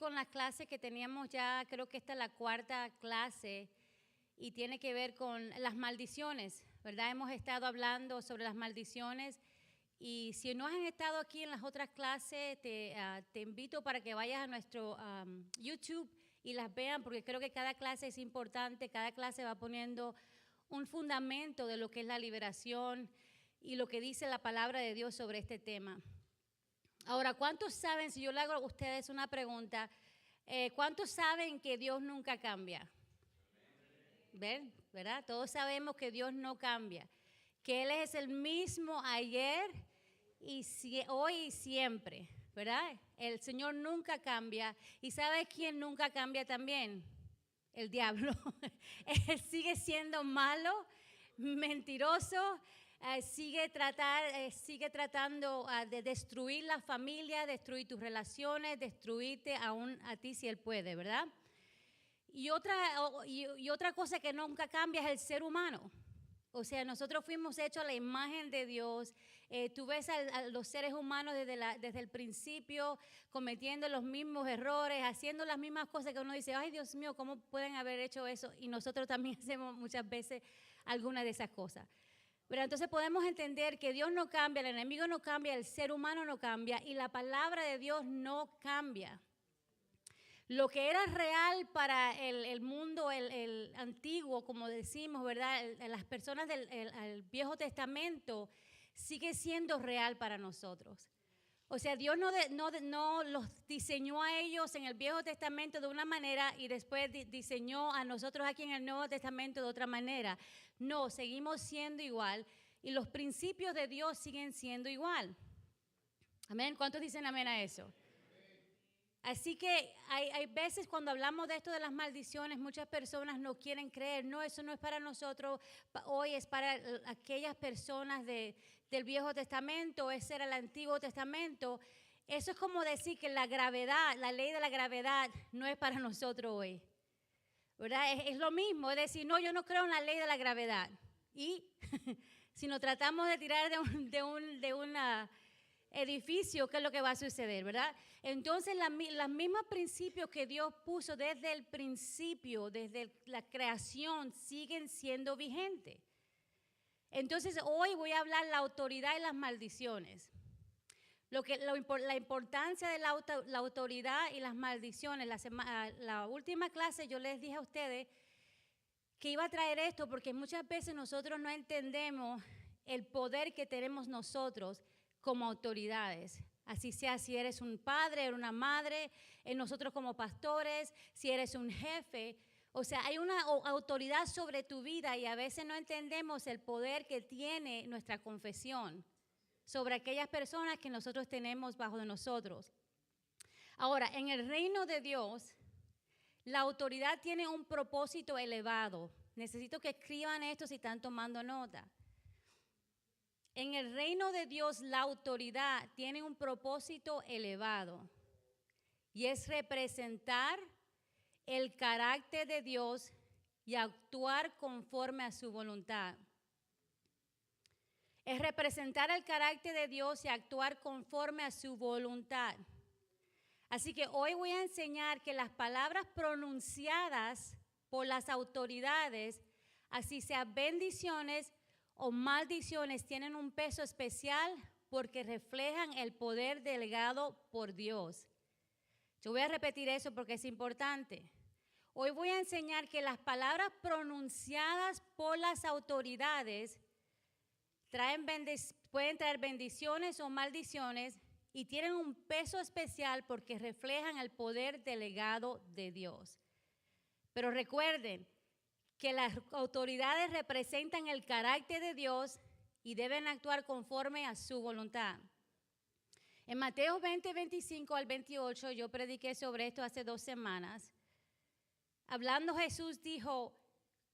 con las clases que teníamos ya, creo que esta es la cuarta clase y tiene que ver con las maldiciones, ¿verdad? Hemos estado hablando sobre las maldiciones y si no has estado aquí en las otras clases, te invito para que vayas a nuestro YouTube y las vean, porque creo que cada clase es importante, cada clase va poniendo un fundamento de lo que es la liberación y lo que dice la palabra de Dios sobre este tema. Ahora, ¿cuántos saben, si yo le hago a ustedes una pregunta, ¿cuántos saben que Dios nunca cambia? ¿Ven? ¿Verdad? Todos sabemos que Dios no cambia, que Él es el mismo ayer y hoy y siempre, ¿verdad? El Señor nunca cambia. ¿Y sabe quién nunca cambia también? El diablo. Él sigue siendo malo, mentiroso, sigue tratando de destruir la familia, destruir tus relaciones, destruirte aún a ti si Él puede, ¿verdad? Y otra cosa que nunca cambia es el ser humano. O sea, nosotros fuimos hechos a la imagen de Dios. Tú ves a los seres humanos desde el principio cometiendo los mismos errores, haciendo las mismas cosas que uno dice, ay Dios mío, ¿cómo pueden haber hecho eso? Y nosotros también hacemos muchas veces algunas de esas cosas. Pero entonces podemos entender que Dios no cambia, el enemigo no cambia, el ser humano no cambia y la palabra de Dios no cambia. Lo que era real para el mundo el antiguo, como decimos, ¿verdad? Las personas del Viejo Testamento sigue siendo real para nosotros. O sea, Dios no los diseñó a ellos en el Viejo Testamento de una manera y después diseñó a nosotros aquí en el Nuevo Testamento de otra manera. No, seguimos siendo igual y los principios de Dios siguen siendo igual. Amén. ¿Cuántos dicen amén a eso? Así que hay veces cuando hablamos de esto de las maldiciones, muchas personas no quieren creer. No, eso no es para nosotros, hoy es para aquellas personas del Viejo Testamento, ese era el Antiguo Testamento. Eso es como decir que la gravedad, la ley de la gravedad no es para nosotros hoy, ¿verdad? Es lo mismo, es decir, no, yo no creo en la ley de la gravedad. Y si nos tratamos de tirar de una edificio, ¿qué es lo que va a suceder, verdad? Entonces, los mismos principios que Dios puso desde el principio, desde la creación, siguen siendo vigentes. Entonces, hoy voy a hablar de la autoridad y las maldiciones. La importancia de la autoridad y las maldiciones. La última clase yo les dije a ustedes que iba a traer esto porque muchas veces nosotros no entendemos el poder que tenemos nosotros como autoridades, así sea si eres un padre o una madre, nosotros como pastores, si eres un jefe, o sea, hay una autoridad sobre tu vida y a veces no entendemos el poder que tiene nuestra confesión sobre aquellas personas que nosotros tenemos bajo de nosotros. Ahora, en el reino de Dios, la autoridad tiene un propósito elevado. Necesito que escriban esto si están tomando nota. En el reino de Dios, la autoridad tiene un propósito elevado y es representar el carácter de Dios y actuar conforme a su voluntad. Es representar el carácter de Dios y actuar conforme a su voluntad. Así que hoy voy a enseñar que las palabras pronunciadas por las autoridades, así sean bendiciones o maldiciones, tienen un peso especial porque reflejan el poder delegado por Dios. Yo voy a repetir eso porque es importante. Hoy voy a enseñar que las palabras pronunciadas por las autoridades pueden traer bendiciones o maldiciones y tienen un peso especial porque reflejan el poder delegado de Dios. Pero recuerden que las autoridades representan el carácter de Dios y deben actuar conforme a su voluntad. En Mateo 20, 25 al 28, yo prediqué sobre esto hace 2 semanas. Hablando Jesús dijo,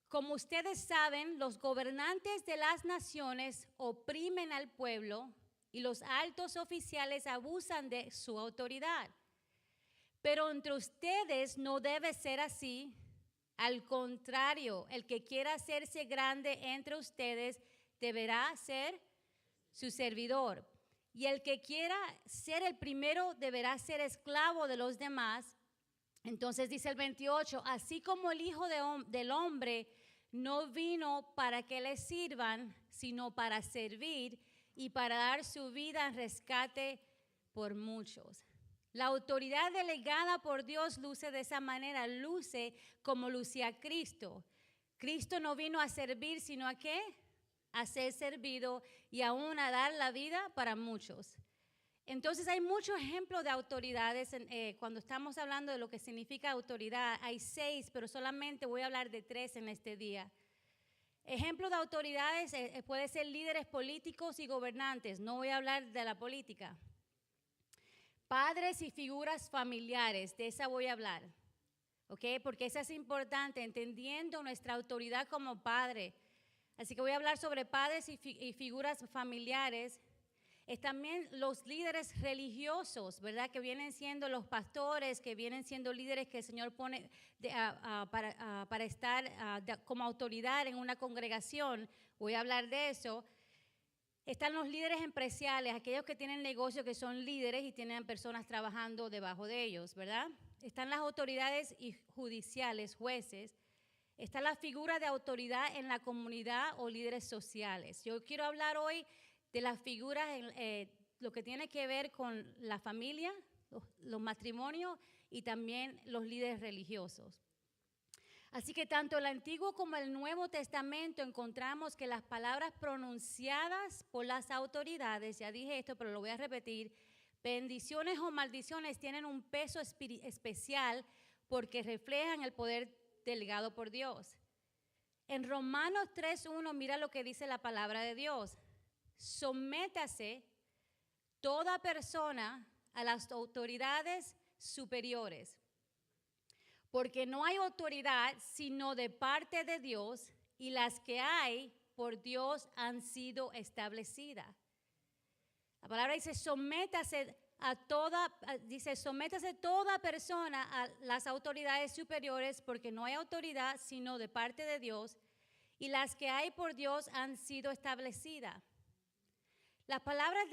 como ustedes saben, los gobernantes de las naciones oprimen al pueblo y los altos oficiales abusan de su autoridad. Pero entre ustedes no debe ser así. Al contrario, el que quiera hacerse grande entre ustedes deberá ser su servidor. Y el que quiera ser el primero deberá ser esclavo de los demás. Entonces dice el 28, así como el Hijo del Hombre no vino para que le sirvan, sino para servir y para dar su vida en rescate por muchos. La autoridad delegada por Dios luce de esa manera, luce como lucía Cristo. Cristo no vino a servir, sino a ¿qué? A ser servido y aún a dar la vida para muchos. Entonces hay muchos ejemplos de autoridades. Cuando estamos hablando de lo que significa autoridad, hay 6, pero solamente voy a hablar de 3 en este día. Ejemplos de autoridades puede ser líderes políticos y gobernantes. No voy a hablar de la política. Padres y figuras familiares, de esa voy a hablar. ¿Ok? Porque esa es importante, entendiendo nuestra autoridad como padre. Así que voy a hablar sobre padres y figuras familiares. También los líderes religiosos, ¿verdad? Que vienen siendo los pastores, que vienen siendo líderes que el Señor pone para estar como autoridad en una congregación. Voy a hablar de eso. Están los líderes empresariales, aquellos que tienen negocios que son líderes y tienen personas trabajando debajo de ellos, ¿verdad? Están las autoridades judiciales, jueces. Está la figura de autoridad en la comunidad o líderes sociales. Yo quiero hablar hoy de las figuras, lo que tiene que ver con la familia, los matrimonios y también los líderes religiosos. Así que tanto el Antiguo como el Nuevo Testamento encontramos que las palabras pronunciadas por las autoridades, ya dije esto, pero lo voy a repetir, bendiciones o maldiciones tienen un peso especial porque reflejan el poder delegado por Dios. En Romanos 3:1, mira lo que dice la palabra de Dios. Sométase toda persona a las autoridades superiores, porque no hay autoridad sino de parte de Dios, y las que hay por Dios han sido establecidas. La palabra dice, sométase toda persona a las autoridades superiores, porque no hay autoridad sino de parte de Dios, y las que hay por Dios han sido establecidas. Las palabras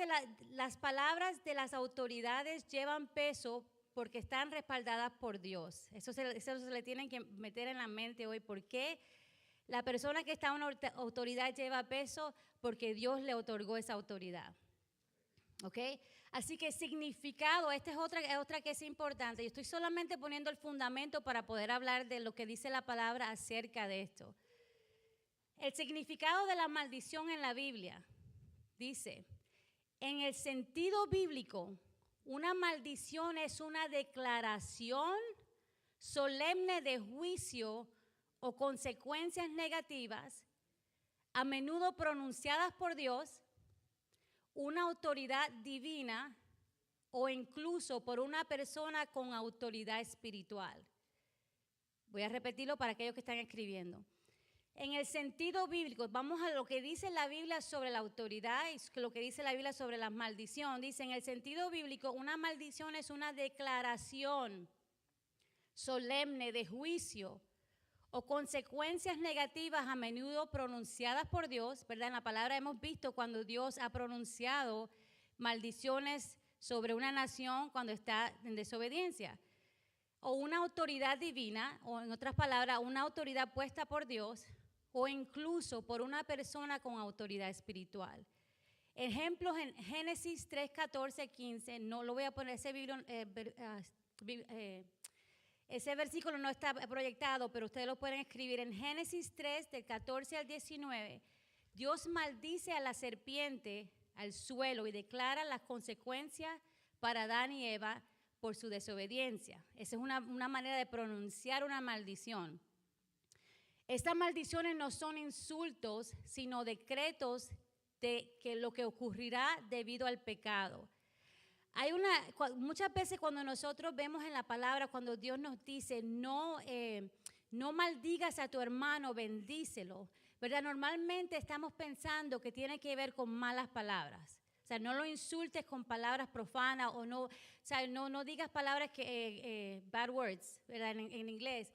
de las autoridades llevan peso porque están respaldadas por Dios. Eso se le tienen que meter en la mente hoy. ¿Por qué la persona que está en una autoridad lleva peso? Porque Dios le otorgó esa autoridad. ¿Ok? Así que significado, esta es otra que es importante. Yo estoy solamente poniendo el fundamento para poder hablar de lo que dice la palabra acerca de esto. El significado de la maldición en la Biblia. Dice, en el sentido bíblico, una maldición es una declaración solemne de juicio o consecuencias negativas, a menudo pronunciadas por Dios, una autoridad divina o incluso por una persona con autoridad espiritual. Voy a repetirlo para aquellos que están escribiendo. En el sentido bíblico, vamos a lo que dice la Biblia sobre la autoridad y lo que dice la Biblia sobre la maldición. Dice, en el sentido bíblico, una maldición es una declaración solemne de juicio o consecuencias negativas a menudo pronunciadas por Dios, ¿verdad? En la palabra hemos visto cuando Dios ha pronunciado maldiciones sobre una nación cuando está en desobediencia. O una autoridad divina, o en otras palabras, una autoridad puesta por Dios, o incluso por una persona con autoridad espiritual. Ejemplos en Génesis 3, 14, 15, no lo voy a poner, ese versículo no está proyectado, pero ustedes lo pueden escribir. En Génesis 3, del 14 al 19, Dios maldice a la serpiente, al suelo, y declara las consecuencias para Adán y Eva por su desobediencia. Esa es una manera de pronunciar una maldición. Estas maldiciones no son insultos, sino decretos de que lo que ocurrirá debido al pecado. Muchas veces cuando nosotros vemos en la palabra, cuando Dios nos dice, no maldigas a tu hermano, bendícelo, ¿verdad? Normalmente estamos pensando que tiene que ver con malas palabras. O sea, no lo insultes con palabras profanas o no, o sea, no digas palabras bad words, ¿verdad? En inglés.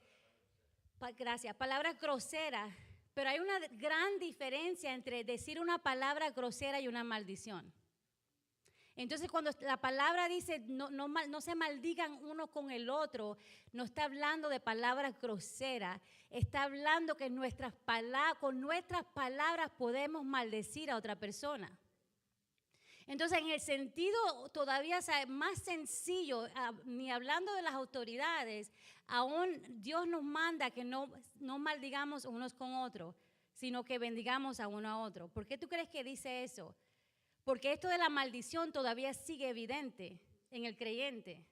Gracias. Palabras groseras. Pero hay una gran diferencia entre decir una palabra grosera y una maldición. Entonces, cuando la palabra dice no se maldigan uno con el otro, no está hablando de palabras groseras, está hablando que con nuestras palabras podemos maldecir a otra persona. Entonces, en el sentido todavía más sencillo, ni hablando de las autoridades, aún Dios nos manda que no maldigamos unos con otros, sino que bendigamos a uno a otro. ¿Por qué tú crees que dice eso? Porque esto de la maldición todavía sigue evidente en el creyente.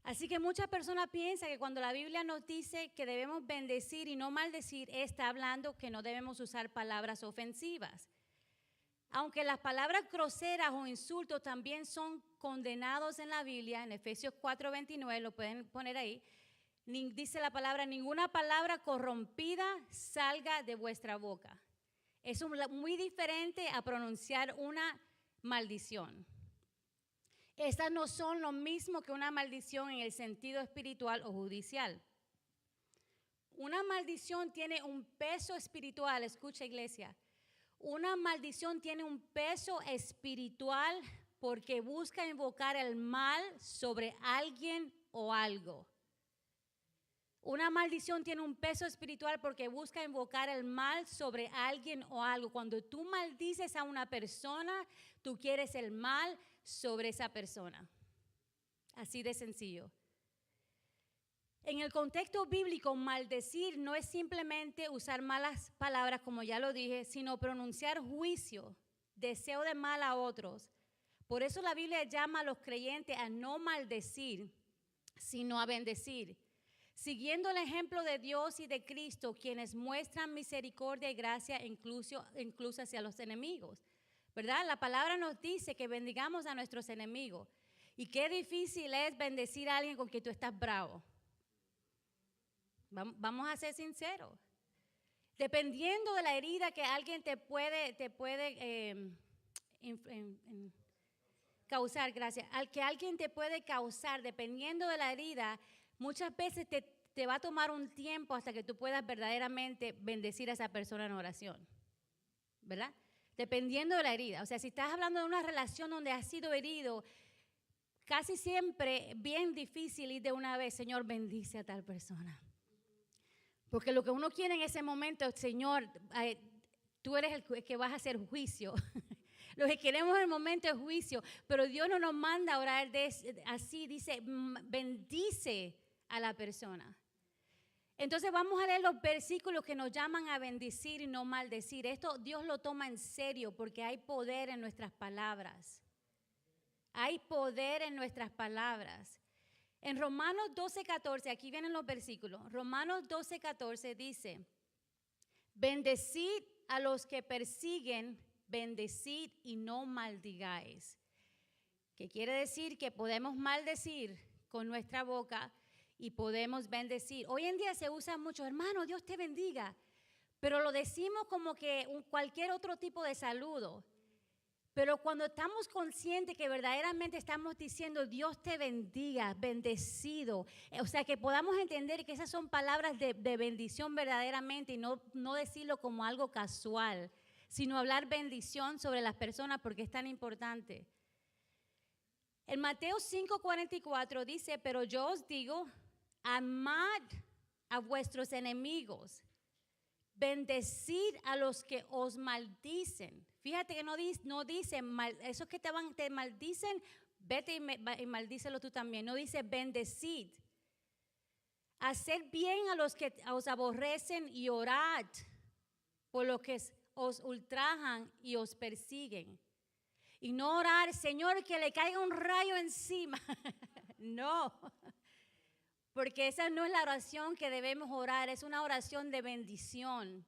Así que muchas personas piensan que cuando la Biblia nos dice que debemos bendecir y no maldecir, está hablando que no debemos usar palabras ofensivas. Aunque las palabras groseras o insultos también son condenados en la Biblia, en Efesios 4:29, lo pueden poner ahí, dice la palabra, ninguna palabra corrompida salga de vuestra boca. Es muy diferente a pronunciar una maldición. Estas no son lo mismo que una maldición en el sentido espiritual o judicial. Una maldición tiene un peso espiritual, escucha iglesia. Una maldición tiene un peso espiritual porque busca invocar el mal sobre alguien o algo. Una maldición tiene un peso espiritual porque busca invocar el mal sobre alguien o algo. Cuando tú maldices a una persona, tú quieres el mal sobre esa persona. Así de sencillo. En el contexto bíblico, maldecir no es simplemente usar malas palabras, como ya lo dije, sino pronunciar juicio, deseo de mal a otros. Por eso la Biblia llama a los creyentes a no maldecir, sino a bendecir. Siguiendo el ejemplo de Dios y de Cristo, quienes muestran misericordia y gracia incluso hacia los enemigos. ¿Verdad? La palabra nos dice que bendigamos a nuestros enemigos. Y qué difícil es bendecir a alguien con quien tú estás bravo. Vamos a ser sinceros. Dependiendo de la herida que alguien te puede causar, gracias, al que alguien te puede causar, dependiendo de la herida, muchas veces te va a tomar un tiempo hasta que tú puedas verdaderamente bendecir a esa persona en oración, ¿verdad? Dependiendo de la herida. O sea, si estás hablando de una relación donde has sido herido, casi siempre bien difícil ir de una vez, Señor, bendice a tal persona. Porque lo que uno quiere en ese momento, Señor, tú eres el que vas a hacer juicio. Lo que queremos en el momento es juicio, pero Dios no nos manda a orar así, dice, bendice a la persona. Entonces vamos a leer los versículos que nos llaman a bendecir y no maldecir. Esto Dios lo toma en serio porque hay poder en nuestras palabras. Hay poder en nuestras palabras. En Romanos 12:14, aquí vienen los versículos. Romanos 12:14 dice, bendecid a los que persiguen, bendecid y no maldigáis. Que quiere decir que podemos maldecir con nuestra boca y podemos bendecir. Hoy en día se usa mucho, hermano, Dios te bendiga, pero lo decimos como que cualquier otro tipo de saludo. Pero cuando estamos conscientes que verdaderamente estamos diciendo Dios te bendiga, bendecido, o sea, que podamos entender que esas son palabras de bendición verdaderamente y no decirlo como algo casual, sino hablar bendición sobre las personas porque es tan importante. En Mateo 5:44 dice, pero yo os digo, amad a vuestros enemigos, bendecid a los que os maldicen. Fíjate que no dice, esos que te maldicen, vete y maldícelo tú también. No dice bendecid. Haced bien a los que os aborrecen y orad por los que os ultrajan y os persiguen. Y no orar, Señor, que le caiga un rayo encima. No, porque esa no es la oración que debemos orar, es una oración de bendición.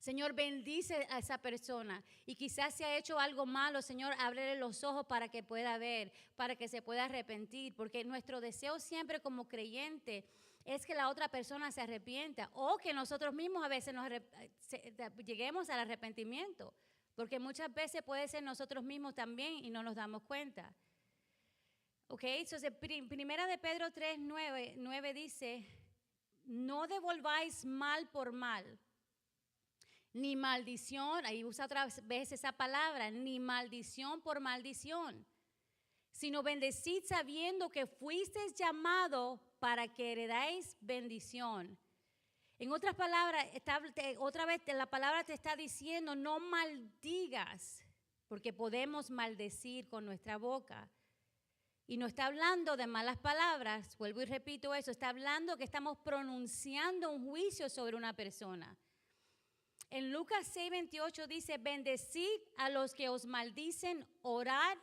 Señor, bendice a esa persona y quizás se ha hecho algo malo, Señor, ábrele los ojos para que pueda ver, para que se pueda arrepentir, porque nuestro deseo siempre como creyente es que la otra persona se arrepienta o que nosotros mismos a veces lleguemos al arrepentimiento, porque muchas veces puede ser nosotros mismos también y no nos damos cuenta. Ok, entonces primera de Pedro 3:9 dice, no devolváis mal por mal. ni maldición, ahí usa otra vez esa palabra, ni maldición por maldición, sino bendecid sabiendo que fuisteis llamado para que heredáis bendición. En otras palabras, otra vez la palabra te está diciendo, no maldigas, porque podemos maldecir con nuestra boca. Y no está hablando de malas palabras, vuelvo y repito eso, está hablando que estamos pronunciando un juicio sobre una persona. En Lucas 6:28 dice, bendecid a los que os maldicen, orad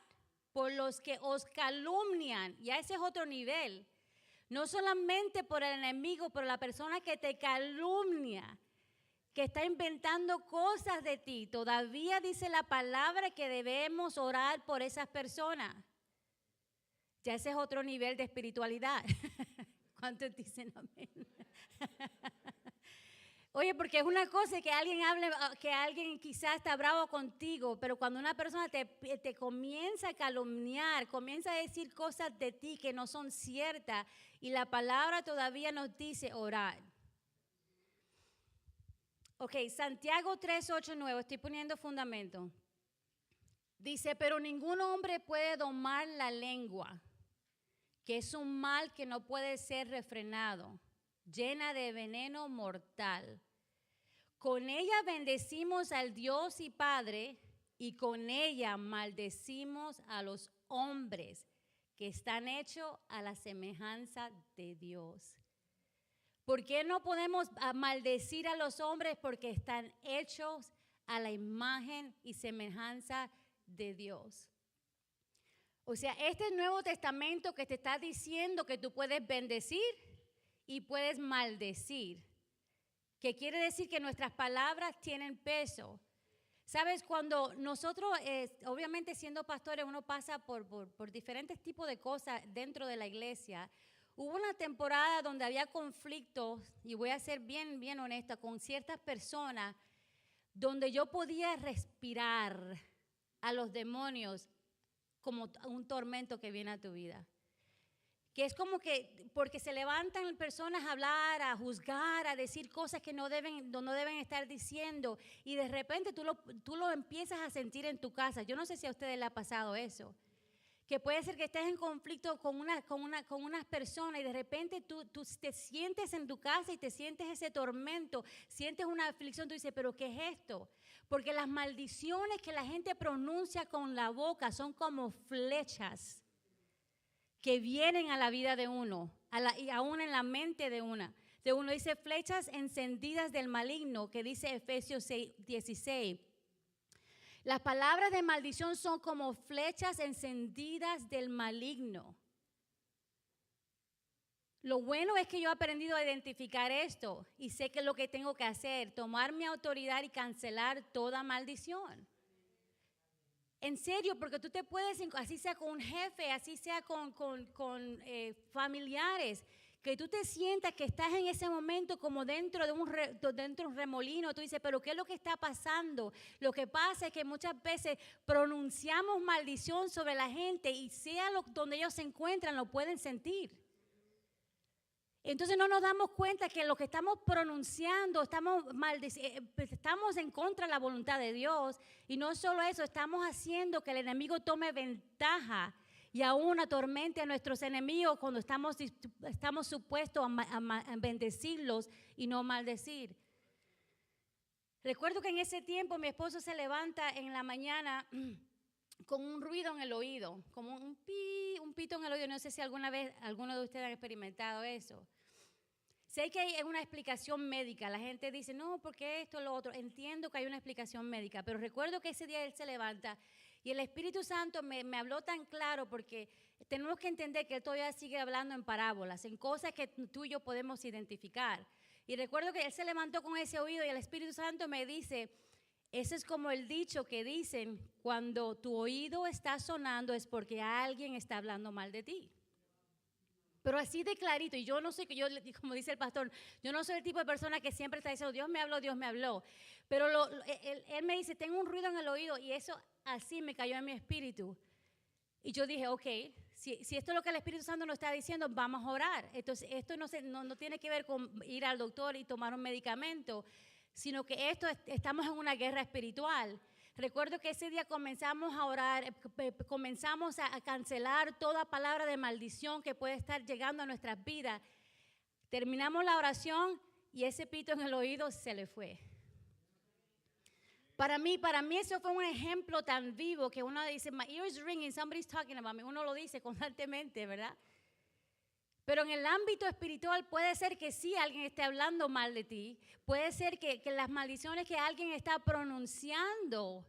por los que os calumnian. Ya ese es otro nivel. No solamente por el enemigo, pero la persona que te calumnia, que está inventando cosas de ti. Todavía dice la palabra que debemos orar por esas personas. Ya ese es otro nivel de espiritualidad. ¿Cuántos dicen amén? Oye, porque es una cosa que alguien hable, que alguien quizás está bravo contigo, pero cuando una persona te comienza a calumniar, comienza a decir cosas de ti que no son ciertas, y la palabra todavía nos dice orar. Ok, Santiago 3:8-9, estoy poniendo fundamento. Dice, pero ningún hombre puede domar la lengua, que es un mal que no puede ser refrenado, llena de veneno mortal. Con ella bendecimos al Dios y Padre, y con ella maldecimos a los hombres que están hechos a la semejanza de Dios. ¿Por qué no podemos maldecir a los hombres? Porque están hechos a la imagen y semejanza de Dios. O sea, este Nuevo Testamento que te está diciendo que tú puedes bendecir y puedes maldecir, que quiere decir que nuestras palabras tienen peso. Sabes, cuando nosotros, obviamente siendo pastores, uno pasa por diferentes tipos de cosas dentro de la iglesia. Hubo una temporada donde había conflictos, y voy a ser bien honesta, con ciertas personas, donde yo podía respirar a los demonios como un tormento que viene a tu vida. Que es como que, porque se levantan personas a hablar, a juzgar, a decir cosas que no deben estar diciendo, y de repente tú lo empiezas a sentir en tu casa. Yo no sé si a ustedes les ha pasado eso, que puede ser que estés en conflicto con unas personas, y de repente tú te sientes en tu casa y te sientes ese tormento, sientes una aflicción. Tú dices, ¿pero qué es esto? Porque las maldiciones que la gente pronuncia con la boca son como flechas que vienen a la vida de uno, y aún en la mente de uno. Dice flechas encendidas del maligno, que dice Efesios 6:16. Las palabras de maldición son como flechas encendidas del maligno. Lo bueno es que yo he aprendido a identificar esto y sé que es lo que tengo que hacer, tomar mi autoridad y cancelar toda maldición. En serio, porque tú te puedes, así sea con un jefe, así sea con familiares, que tú te sientas que estás en ese momento como dentro de un remolino. Tú dices, ¿pero qué es lo que está pasando? Lo que pasa es que muchas veces pronunciamos maldición sobre la gente, y sea donde ellos se encuentran, lo pueden sentir. Entonces no nos damos cuenta que lo que estamos pronunciando, estamos en contra de la voluntad de Dios. Y no solo eso, estamos haciendo que el enemigo tome ventaja y aún atormente a nuestros enemigos cuando estamos supuestos a bendecirlos y no maldecir. Recuerdo que en ese tiempo mi esposo se levanta en la mañana con un ruido en el oído, como un pito en el oído. No sé si alguna vez alguno de ustedes ha experimentado eso. Sé que hay una explicación médica. La gente dice, no, porque esto, lo otro. Entiendo que hay una explicación médica, pero recuerdo que ese día él se levanta y el Espíritu Santo me habló tan claro, porque tenemos que entender que él todavía sigue hablando en parábolas, en cosas que tú y yo podemos identificar. Y recuerdo que él se levantó con ese oído y el Espíritu Santo me dice, ese es como el dicho que dicen, cuando tu oído está sonando es porque alguien está hablando mal de ti. Pero así de clarito, y yo no sé, como dice el pastor, yo no soy el tipo de persona que siempre está diciendo, Dios me habló. Pero él me dice, tengo un ruido en el oído, y eso así me cayó en mi espíritu. Y yo dije, ok, si esto es lo que el Espíritu Santo nos está diciendo, vamos a orar. Entonces, esto no tiene que ver con ir al doctor y tomar un medicamento, sino que estamos en una guerra espiritual. Recuerdo que ese día comenzamos a orar, comenzamos a cancelar toda palabra de maldición que puede estar llegando a nuestras vidas. Terminamos la oración y ese pito en el oído se le fue. Para mí eso fue un ejemplo tan vivo que uno dice, my ear is ringing, somebody's talking about me. Uno lo dice constantemente, ¿verdad? Pero en el ámbito espiritual puede ser que sí alguien esté hablando mal de ti. Puede ser que las maldiciones que alguien está pronunciando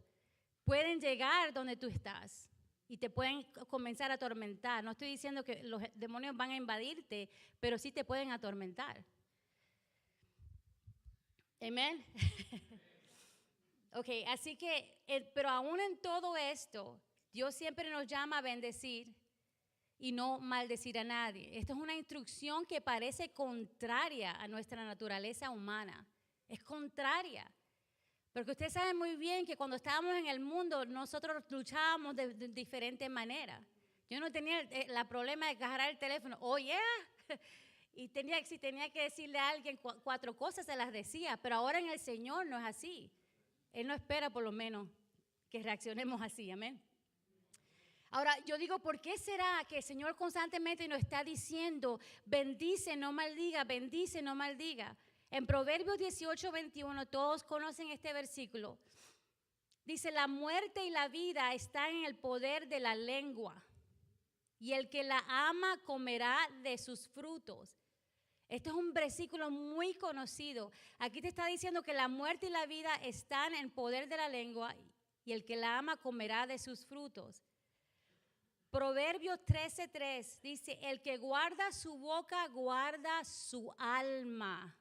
pueden llegar donde tú estás y te pueden comenzar a atormentar. No estoy diciendo que los demonios van a invadirte, pero sí te pueden atormentar. Amén. Ok, así que, pero aún en todo esto, Dios siempre nos llama a bendecir y no maldecir a nadie. Esta es una instrucción que parece contraria a nuestra naturaleza humana. Es contraria. Porque usted sabe muy bien que cuando estábamos en el mundo, nosotros luchábamos de diferentes maneras. Yo no tenía el problema de agarrar el teléfono, oh yeah, y si tenía que decirle a alguien 4 cosas, se las decía. Pero ahora en el Señor no es así. Él no espera por lo menos que reaccionemos así, amén. Ahora, yo digo, ¿por qué será que el Señor constantemente nos está diciendo, bendice, no maldiga, bendice, no maldiga? En Proverbios 18:21, todos conocen este versículo. Dice, la muerte y la vida están en el poder de la lengua, y el que la ama comerá de sus frutos. Este es un versículo muy conocido. Aquí te está diciendo que la muerte y la vida están en el poder de la lengua, y el que la ama comerá de sus frutos. Proverbios 13:3 dice, el que guarda su boca guarda su alma,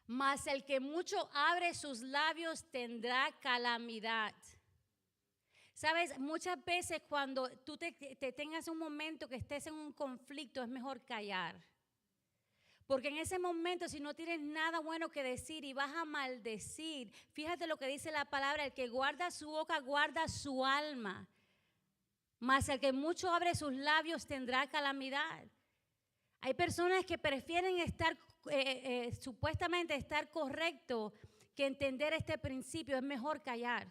mas el que mucho abre sus labios tendrá calamidad. Sabes, muchas veces cuando tú te tengas un momento que estés en un conflicto, es mejor callar. Porque en ese momento, si no tienes nada bueno que decir y vas a maldecir, fíjate lo que dice la palabra, el que guarda su boca guarda su alma. Mas el que mucho abre sus labios tendrá calamidad. Hay personas que prefieren supuestamente estar correcto que entender este principio. Es mejor callar.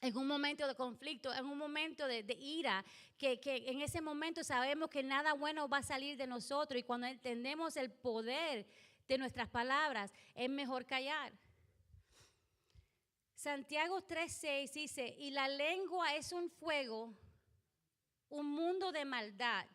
En un momento de conflicto, en un momento de ira, que en ese momento sabemos que nada bueno va a salir de nosotros. Y cuando entendemos el poder de nuestras palabras, es mejor callar. Santiago 3:6 dice, y la lengua es un fuego, un mundo de maldad.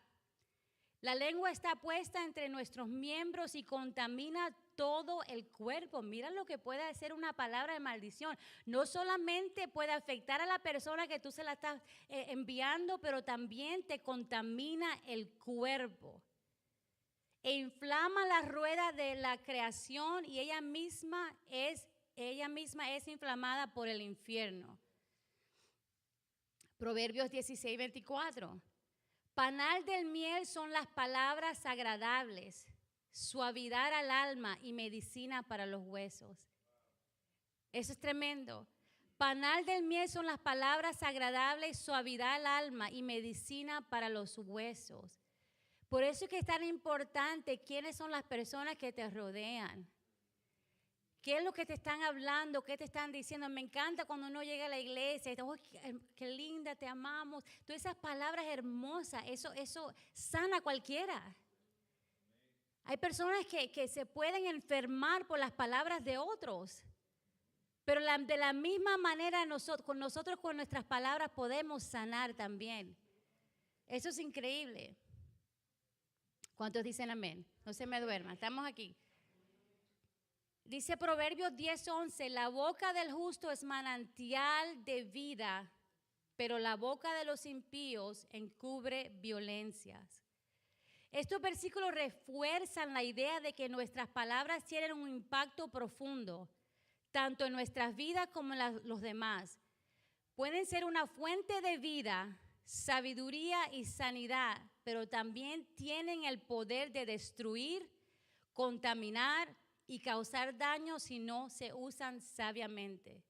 La lengua está puesta entre nuestros miembros y contamina todo el cuerpo. Mira lo que puede hacer una palabra de maldición. No solamente puede afectar a la persona que tú se la estás enviando, pero también te contamina el cuerpo. E inflama la rueda de la creación y ella misma es inflamada por el infierno. Proverbios 16:24. Panal del miel son las palabras agradables, suavidad al alma y medicina para los huesos. Eso es tremendo. Panal del miel son las palabras agradables, suavidad al alma y medicina para los huesos. Por eso es que es tan importante quiénes son las personas que te rodean. ¿Qué es lo que te están hablando? ¿Qué te están diciendo? Me encanta cuando uno llega a la iglesia y dice, oh, qué linda, te amamos. Todas esas palabras hermosas, eso sana a cualquiera. Hay personas que se pueden enfermar por las palabras de otros. Pero de la misma manera nosotros con nuestras palabras podemos sanar también. Eso es increíble. ¿Cuántos dicen amén? No se me duerman, estamos aquí. Dice Proverbios 10:11, la boca del justo es manantial de vida, pero la boca de los impíos encubre violencias. Estos versículos refuerzan la idea de que nuestras palabras tienen un impacto profundo, tanto en nuestras vidas como en los demás. Pueden ser una fuente de vida, sabiduría y sanidad, pero también tienen el poder de destruir, contaminar y causar daño si no se usan sabiamente.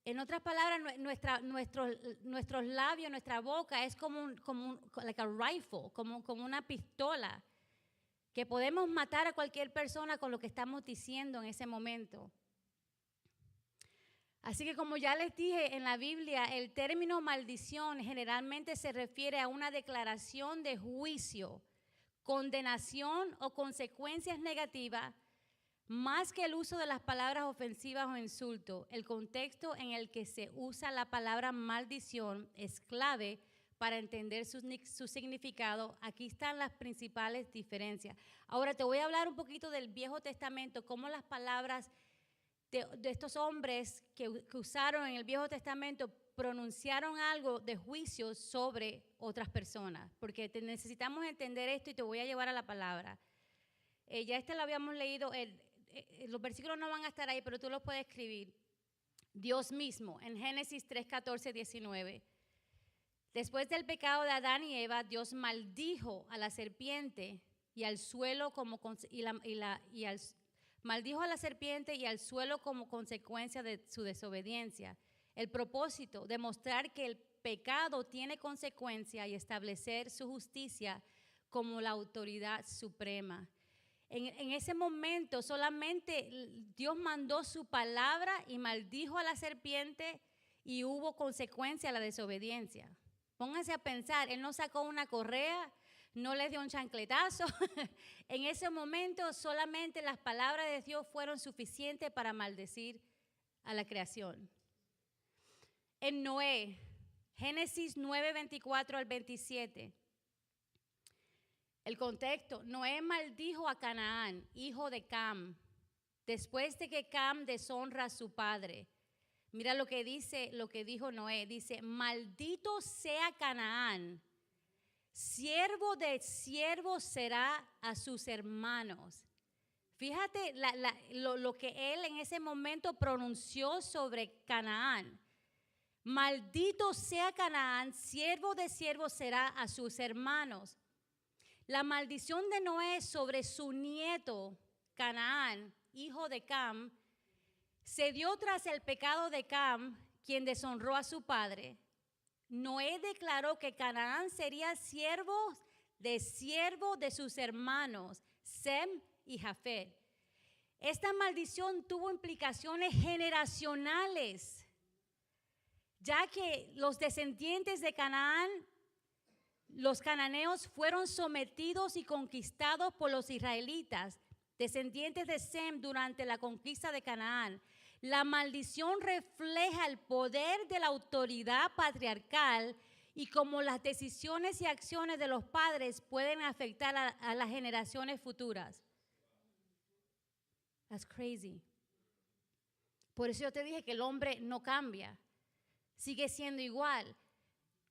En otras palabras, nuestros labios, nuestra boca es como like a rifle, como una pistola. que podemos matar a cualquier persona con lo que estamos diciendo en ese momento. Así que como ya les dije, en la Biblia el término maldición generalmente se refiere a una declaración de juicio, condenación o consecuencias negativas, más que el uso de las palabras ofensivas o insultos. El contexto en el que se usa la palabra maldición es clave para entender su significado. Aquí están las principales diferencias. Ahora te voy a hablar un poquito del Viejo Testamento, cómo las palabras de estos hombres que usaron en el Viejo Testamento pronunciaron algo de juicio sobre otras personas, porque necesitamos entender esto y te voy a llevar a la palabra. Ya lo habíamos leído, los versículos no van a estar ahí, pero tú los puedes escribir. Dios mismo, en Génesis 3, 14, 19. Después del pecado de Adán y Eva, Dios maldijo a la serpiente y al suelo maldijo a la serpiente y al suelo como consecuencia de su desobediencia. El propósito, demostrar que el pecado tiene consecuencia y establecer su justicia como la autoridad suprema. En ese momento solamente Dios mandó su palabra y maldijo a la serpiente y hubo consecuencia a la desobediencia. Pónganse a pensar, Él no sacó una correa, no les dio un chancletazo. En ese momento solamente las palabras de Dios fueron suficientes para maldecir a la creación. En Noé, Génesis 9, 24 al 27. El contexto, Noé maldijo a Canaán, hijo de Cam, después de que Cam deshonra a su padre. Mira lo que dijo Noé, dice, maldito sea Canaán, siervo de siervos será a sus hermanos. Fíjate lo que él en ese momento pronunció sobre Canaán. Maldito sea Canaán, siervo de siervos será a sus hermanos. La maldición de Noé sobre su nieto, Canaán, hijo de Cam, se dio tras el pecado de Cam, quien deshonró a su padre. Noé declaró que Canaán sería siervo de sus hermanos, Sem y Jafet. Esta maldición tuvo implicaciones generacionales, ya que los descendientes de Canaán, los cananeos, fueron sometidos y conquistados por los israelitas, descendientes de Sem, durante la conquista de Canaán. La maldición refleja el poder de la autoridad patriarcal y cómo las decisiones y acciones de los padres pueden afectar a las generaciones futuras. That's crazy. Por eso yo te dije que el hombre no cambia, sigue siendo igual.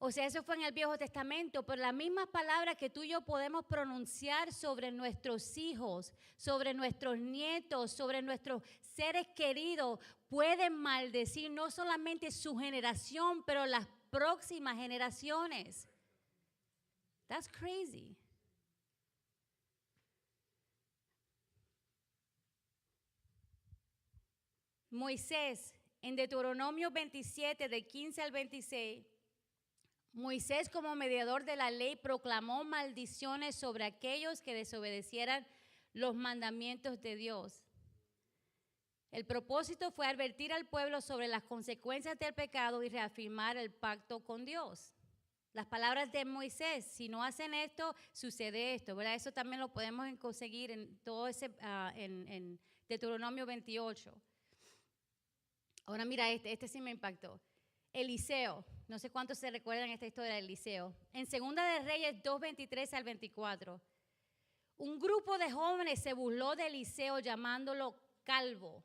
O sea, eso fue en el Viejo Testamento, pero las mismas palabras que tú y yo podemos pronunciar sobre nuestros hijos, sobre nuestros nietos, sobre nuestros seres queridos, pueden maldecir no solamente su generación, pero las próximas generaciones. That's crazy. Moisés, en Deuteronomio 27, de 15 al 26, Moisés, como mediador de la ley, proclamó maldiciones sobre aquellos que desobedecieran los mandamientos de Dios. El propósito fue advertir al pueblo sobre las consecuencias del pecado y reafirmar el pacto con Dios. Las palabras de Moisés, si no hacen esto, sucede esto, ¿verdad? Eso también lo podemos conseguir en todo ese, en Deuteronomio 28. Ahora mira, este sí me impactó. Eliseo, no sé cuántos se recuerdan esta historia de Eliseo. En Segunda de Reyes 2, 23 al 24, un grupo de jóvenes se burló de Eliseo llamándolo calvo.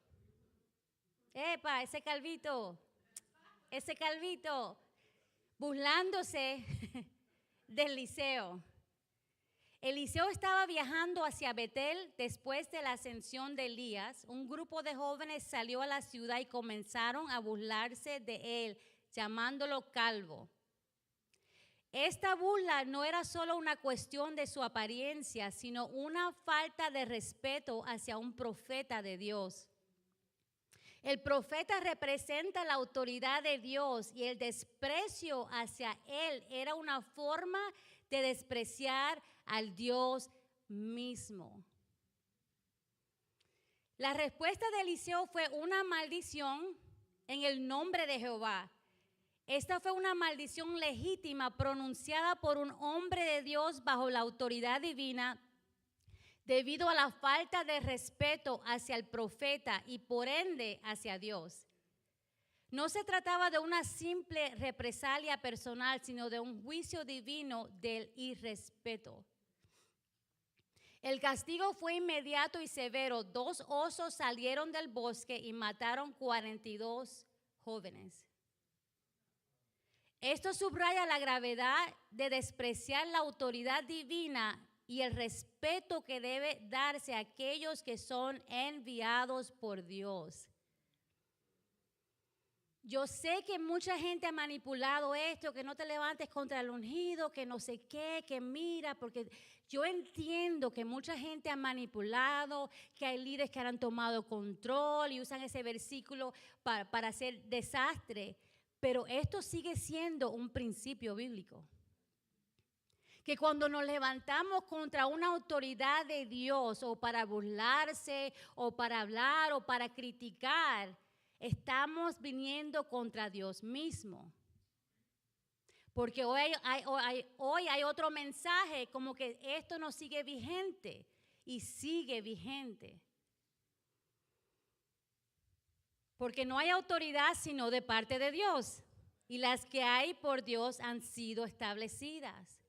¡Epa, ese calvito! Burlándose de Eliseo. Eliseo estaba viajando hacia Betel después de la ascensión de Elías. Un grupo de jóvenes salió a la ciudad y comenzaron a burlarse de él, llamándolo calvo. Esta burla no era solo una cuestión de su apariencia, sino una falta de respeto hacia un profeta de Dios. El profeta representa la autoridad de Dios y el desprecio hacia él era una forma de despreciar al Dios mismo. La respuesta de Eliseo fue una maldición en el nombre de Jehová. Esta fue una maldición legítima pronunciada por un hombre de Dios bajo la autoridad divina debido a la falta de respeto hacia el profeta y por ende hacia Dios. No se trataba de una simple represalia personal, sino de un juicio divino del irrespeto. El castigo fue inmediato y severo. 2 osos salieron del bosque y mataron 42 jóvenes. Esto subraya la gravedad de despreciar la autoridad divina y el respeto que debe darse a aquellos que son enviados por Dios. Yo sé que mucha gente ha manipulado esto, que no te levantes contra el ungido, que no sé qué, que mira, porque yo entiendo que mucha gente ha manipulado, que hay líderes que han tomado control y usan ese versículo para hacer desastre, pero esto sigue siendo un principio bíblico. Que cuando nos levantamos contra una autoridad de Dios o para burlarse o para hablar o para criticar, estamos viniendo contra Dios mismo. Porque hoy hay otro mensaje como que esto no sigue vigente y sigue vigente. Porque no hay autoridad sino de parte de Dios y las que hay por Dios han sido establecidas.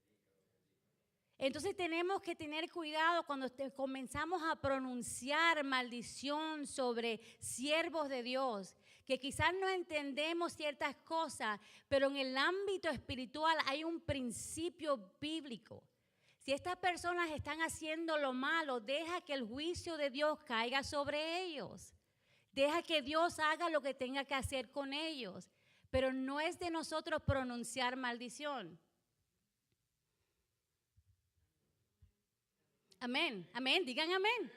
Entonces tenemos que tener cuidado cuando comenzamos a pronunciar maldición sobre siervos de Dios, que quizás no entendemos ciertas cosas, pero en el ámbito espiritual hay un principio bíblico. Si estas personas están haciendo lo malo, deja que el juicio de Dios caiga sobre ellos. Deja que Dios haga lo que tenga que hacer con ellos, pero no es de nosotros pronunciar maldición. Amén, amén, digan amén.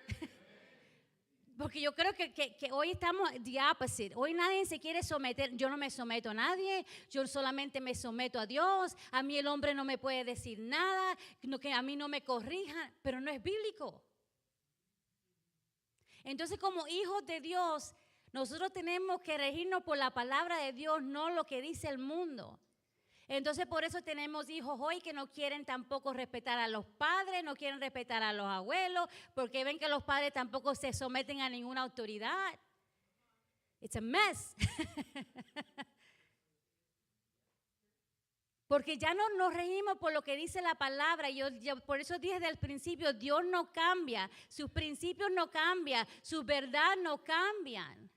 Porque yo creo que hoy estamos the opposite. Hoy nadie se quiere someter. Yo no me someto a nadie. Yo solamente me someto a Dios. A mí el hombre no me puede decir nada. Que a mí no me corrijan. Pero no es bíblico. Entonces, como hijos de Dios, nosotros tenemos que regirnos por la palabra de Dios, no lo que dice el mundo. Entonces, por eso tenemos hijos hoy que no quieren tampoco respetar a los padres, no quieren respetar a los abuelos, porque ven que los padres tampoco se someten a ninguna autoridad. It's a mess. Porque ya no nos regimos por lo que dice la palabra. Yo por eso dije desde el principio, Dios no cambia, sus principios no cambian, su verdad no cambian.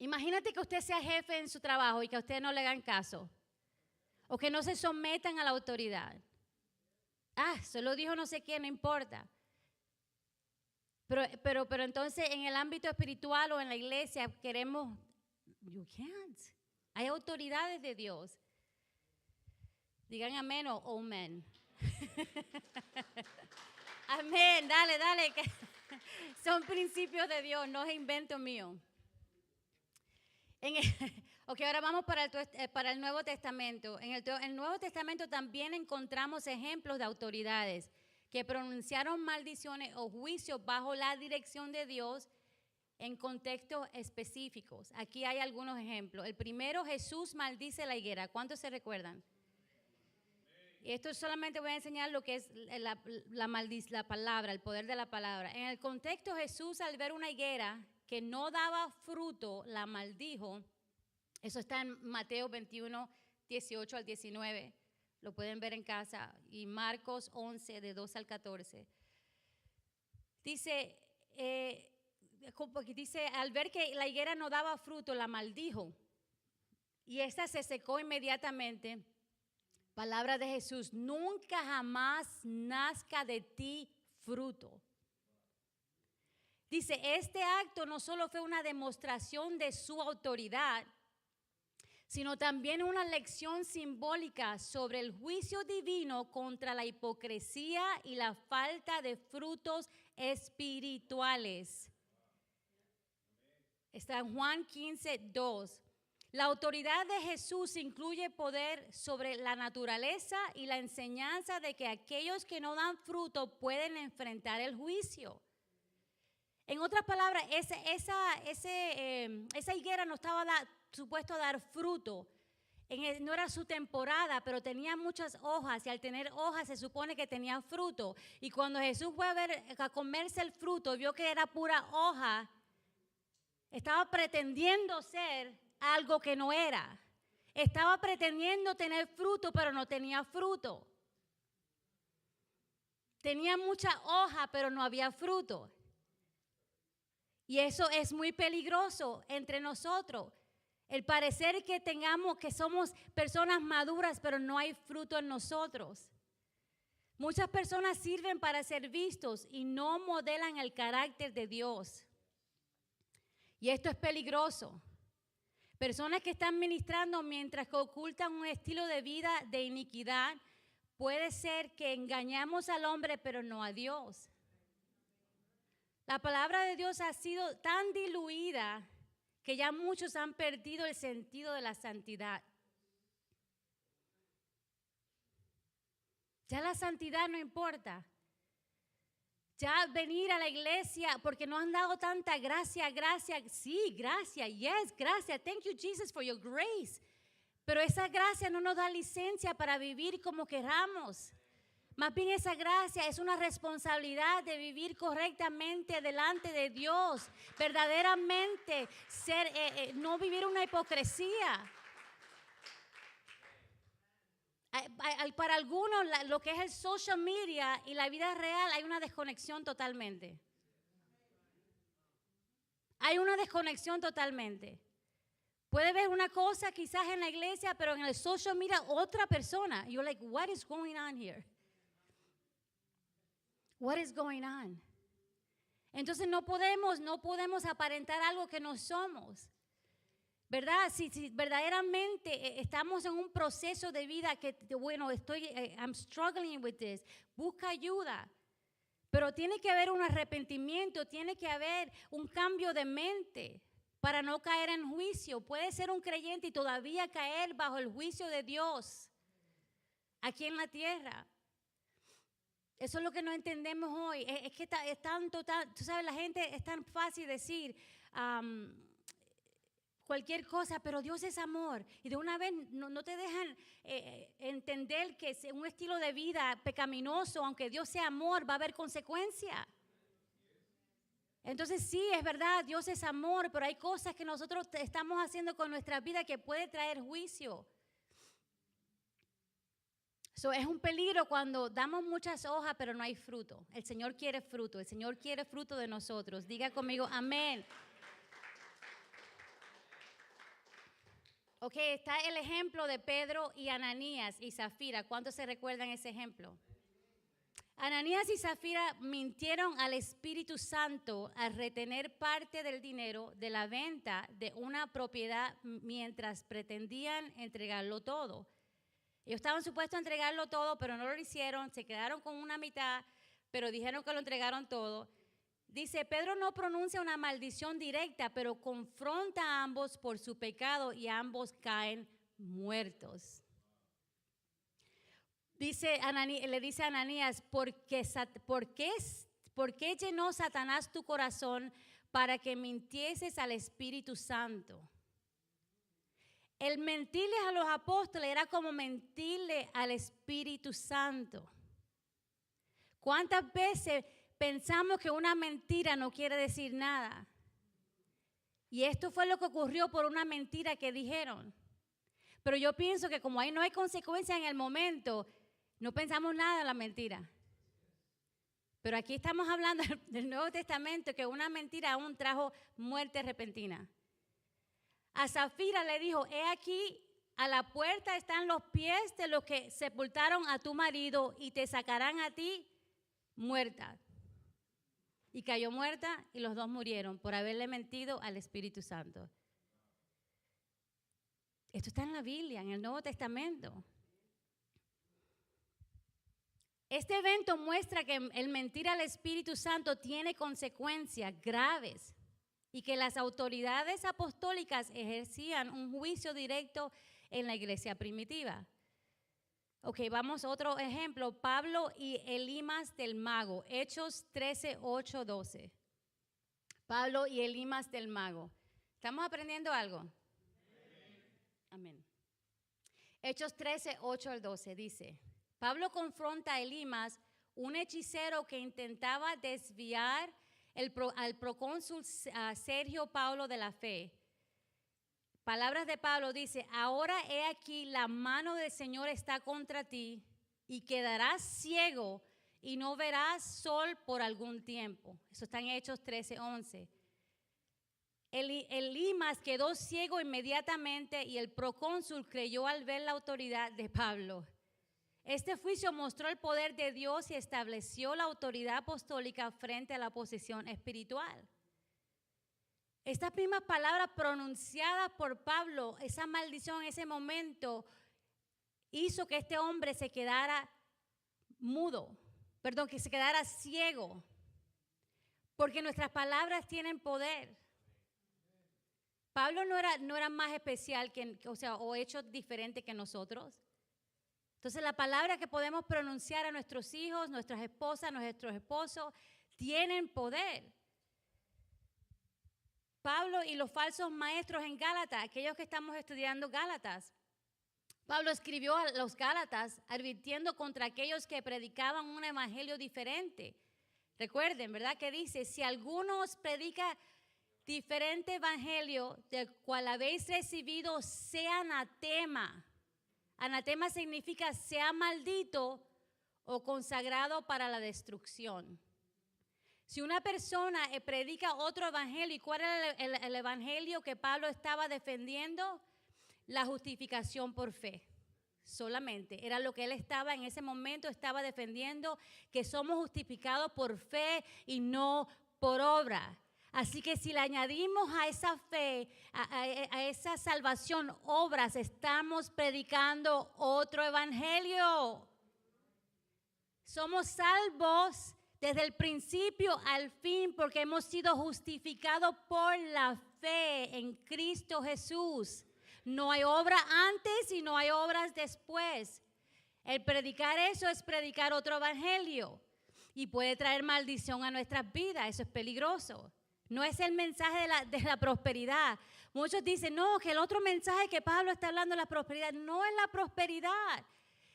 Imagínate que usted sea jefe en su trabajo y que a usted no le hagan caso. O que no se sometan a la autoridad. Solo dijo no sé quién, no importa. Pero entonces en el ámbito espiritual o en la iglesia queremos, you can't. Hay autoridades de Dios. Digan amén o omen. Amén, dale. Son principios de Dios, no es invento mío. Ahora vamos para el Nuevo Testamento. En el Nuevo Testamento también encontramos ejemplos de autoridades que pronunciaron maldiciones o juicios bajo la dirección de Dios en contextos específicos. Aquí hay algunos ejemplos. El primero, Jesús maldice la higuera. ¿Cuántos se recuerdan? Y esto solamente voy a enseñar lo que es la palabra, el poder de la palabra. En el contexto, Jesús al ver una higuera que no daba fruto, la maldijo. Eso está en Mateo 21, 18 al 19. Lo pueden ver en casa. Y Marcos 11, de 2 al 14. Dice, al ver que la higuera no daba fruto, la maldijo. Y esta se secó inmediatamente. Palabra de Jesús, nunca jamás nazca de ti fruto. Dice, este acto no solo fue una demostración de su autoridad, sino también una lección simbólica sobre el juicio divino contra la hipocresía y la falta de frutos espirituales. Está en Juan 15, 2. La autoridad de Jesús incluye poder sobre la naturaleza y la enseñanza de que aquellos que no dan fruto pueden enfrentar el juicio. En otras palabras, esa higuera no estaba supuesto a dar fruto. No era su temporada, pero tenía muchas hojas y al tener hojas se supone que tenía fruto. Y cuando Jesús fue a comerse el fruto, vio que era pura hoja. Estaba pretendiendo ser algo que no era. Estaba pretendiendo tener fruto, pero no tenía fruto. Tenía mucha hoja, pero no había fruto. Y eso es muy peligroso entre nosotros. El parecer que somos personas maduras, pero no hay fruto en nosotros. Muchas personas sirven para ser vistos y no modelan el carácter de Dios. Y esto es peligroso. Personas que están ministrando mientras que ocultan un estilo de vida de iniquidad, puede ser que engañamos al hombre, pero no a Dios. La palabra de Dios ha sido tan diluida que ya muchos han perdido el sentido de la santidad. Ya la santidad no importa. Ya venir a la iglesia porque nos han dado tanta gracia. Sí, gracia, yes, gracias. Thank you, Jesus, for your grace. Pero esa gracia no nos da licencia para vivir como queramos. Más bien esa gracia es una responsabilidad de vivir correctamente delante de Dios. Verdaderamente no vivir una hipocresía. Para algunos lo que es el social media y la vida real hay una desconexión totalmente. Hay una desconexión totalmente. Puede ver una cosa quizás en la iglesia, pero en el social media otra persona. You're like, what is going on here? What is going on? Entonces no podemos aparentar algo que no somos. ¿Verdad? Si verdaderamente estamos en un proceso de vida que, bueno, I'm struggling with this, busca ayuda. Pero tiene que haber un arrepentimiento, tiene que haber un cambio de mente para no caer en juicio. Puede ser un creyente y todavía caer bajo el juicio de Dios aquí en la tierra. Eso es lo que no entendemos hoy. Es que es tanto, tú sabes, la gente es tan fácil decir cualquier cosa, pero Dios es amor. Y de una vez no te dejan entender que es un estilo de vida pecaminoso, aunque Dios sea amor, va a haber consecuencia. Entonces sí, es verdad, Dios es amor, pero hay cosas que nosotros estamos haciendo con nuestra vida que puede traer juicio. Es un peligro cuando damos muchas hojas, pero no hay fruto. El Señor quiere fruto, el Señor quiere fruto de nosotros. Diga conmigo, amén. Ok, está el ejemplo de Pedro y Ananías y Zafira. ¿Cuántos se recuerdan ese ejemplo? Ananías y Zafira mintieron al Espíritu Santo al retener parte del dinero de la venta de una propiedad mientras pretendían entregarlo todo. Ellos estaban supuestos a entregarlo todo, pero no lo hicieron, se quedaron con una mitad, pero dijeron que lo entregaron todo. Dice, Pedro no pronuncia una maldición directa, pero confronta a ambos por su pecado y ambos caen muertos. Le dice a Ananías, ¿por qué llenó Satanás tu corazón para que mintieses al Espíritu Santo? El mentirles a los apóstoles era como mentirle al Espíritu Santo. ¿Cuántas veces pensamos que una mentira no quiere decir nada? Y esto fue lo que ocurrió por una mentira que dijeron. Pero yo pienso que como ahí no hay consecuencia en el momento, no pensamos nada en la mentira. Pero aquí estamos hablando del Nuevo Testamento, que una mentira aún trajo muerte repentina. A Zafira le dijo, he aquí, a la puerta están los pies de los que sepultaron a tu marido y te sacarán a ti muerta. Y cayó muerta y los dos murieron por haberle mentido al Espíritu Santo. Esto está en la Biblia, en el Nuevo Testamento. Este evento muestra que el mentir al Espíritu Santo tiene consecuencias graves. y que las autoridades apostólicas ejercían un juicio directo en la iglesia primitiva. Ok, vamos a otro ejemplo. Pablo y Elimas del mago, Hechos 13, 8, 12. Pablo y Elimas del mago. ¿Estamos aprendiendo algo? Amén. Hechos 13, 8 al 12 dice, Pablo confronta a Elimas, un hechicero que intentaba desviar al procónsul Sergio Paulo de la fe. Palabras de Pablo dice, ahora he aquí la mano del Señor está contra ti y quedarás ciego y no verás sol por algún tiempo. Eso está en Hechos 13, 11. Elimas quedó ciego inmediatamente y el procónsul creyó al ver la autoridad de Pablo. Este juicio mostró el poder de Dios y estableció la autoridad apostólica frente a la oposición espiritual. Estas mismas palabras pronunciadas por Pablo, esa maldición en ese momento, hizo que este hombre se quedara que se quedara ciego, porque nuestras palabras tienen poder. Pablo no era más especial o hecho diferente que nosotros. Entonces la palabra que podemos pronunciar a nuestros hijos, nuestras esposas, nuestros esposos, tienen poder. Pablo y los falsos maestros en Gálatas, aquellos que estamos estudiando Gálatas. Pablo escribió a los Gálatas advirtiendo contra aquellos que predicaban un evangelio diferente. Recuerden, ¿verdad? Que dice, si alguno os predica diferente evangelio del cual habéis recibido, sea anatema. Anatema significa sea maldito o consagrado para la destrucción. Si una persona predica otro evangelio, ¿y cuál era el evangelio que Pablo estaba defendiendo? La justificación por fe. Solamente era lo que él estaba en ese momento, estaba defendiendo, que somos justificados por fe y no por obra. Así que si le añadimos a esa fe, a esa salvación, obras, estamos predicando otro evangelio. Somos salvos desde el principio al fin porque hemos sido justificados por la fe en Cristo Jesús. No hay obra antes y no hay obras después. El predicar eso es predicar otro evangelio y puede traer maldición a nuestras vidas. Eso es peligroso. No es el mensaje de la prosperidad. Muchos dicen, no, que el otro mensaje que Pablo está hablando de la prosperidad no es la prosperidad.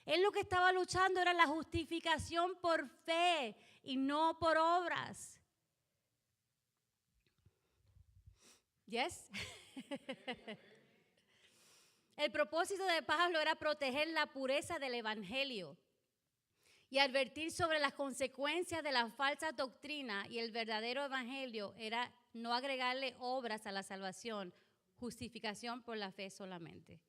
Él lo que estaba luchando era la justificación por fe y no por obras. ¿Yes? El propósito de Pablo era proteger la pureza del evangelio y advertir sobre las consecuencias de la falsa doctrina, y el verdadero evangelio era no agregarle obras a la salvación, justificación por la fe solamente.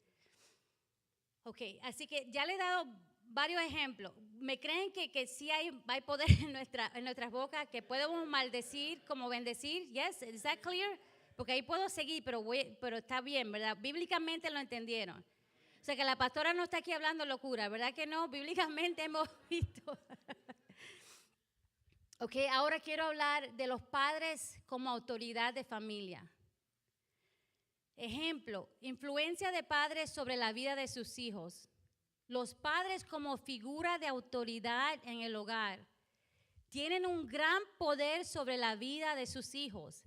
Ok, así que ya le he dado varios ejemplos. ¿Me creen que sí hay poder en nuestras bocas, que podemos maldecir como bendecir? Yes, is that clear? Porque ahí puedo seguir, pero está bien, ¿verdad? Bíblicamente lo entendieron. O sea que la pastora no está aquí hablando locura, ¿verdad que no? Bíblicamente hemos visto. Ok, ahora quiero hablar de los padres como autoridad de familia. Ejemplo, influencia de padres sobre la vida de sus hijos. Los padres como figura de autoridad en el hogar tienen un gran poder sobre la vida de sus hijos.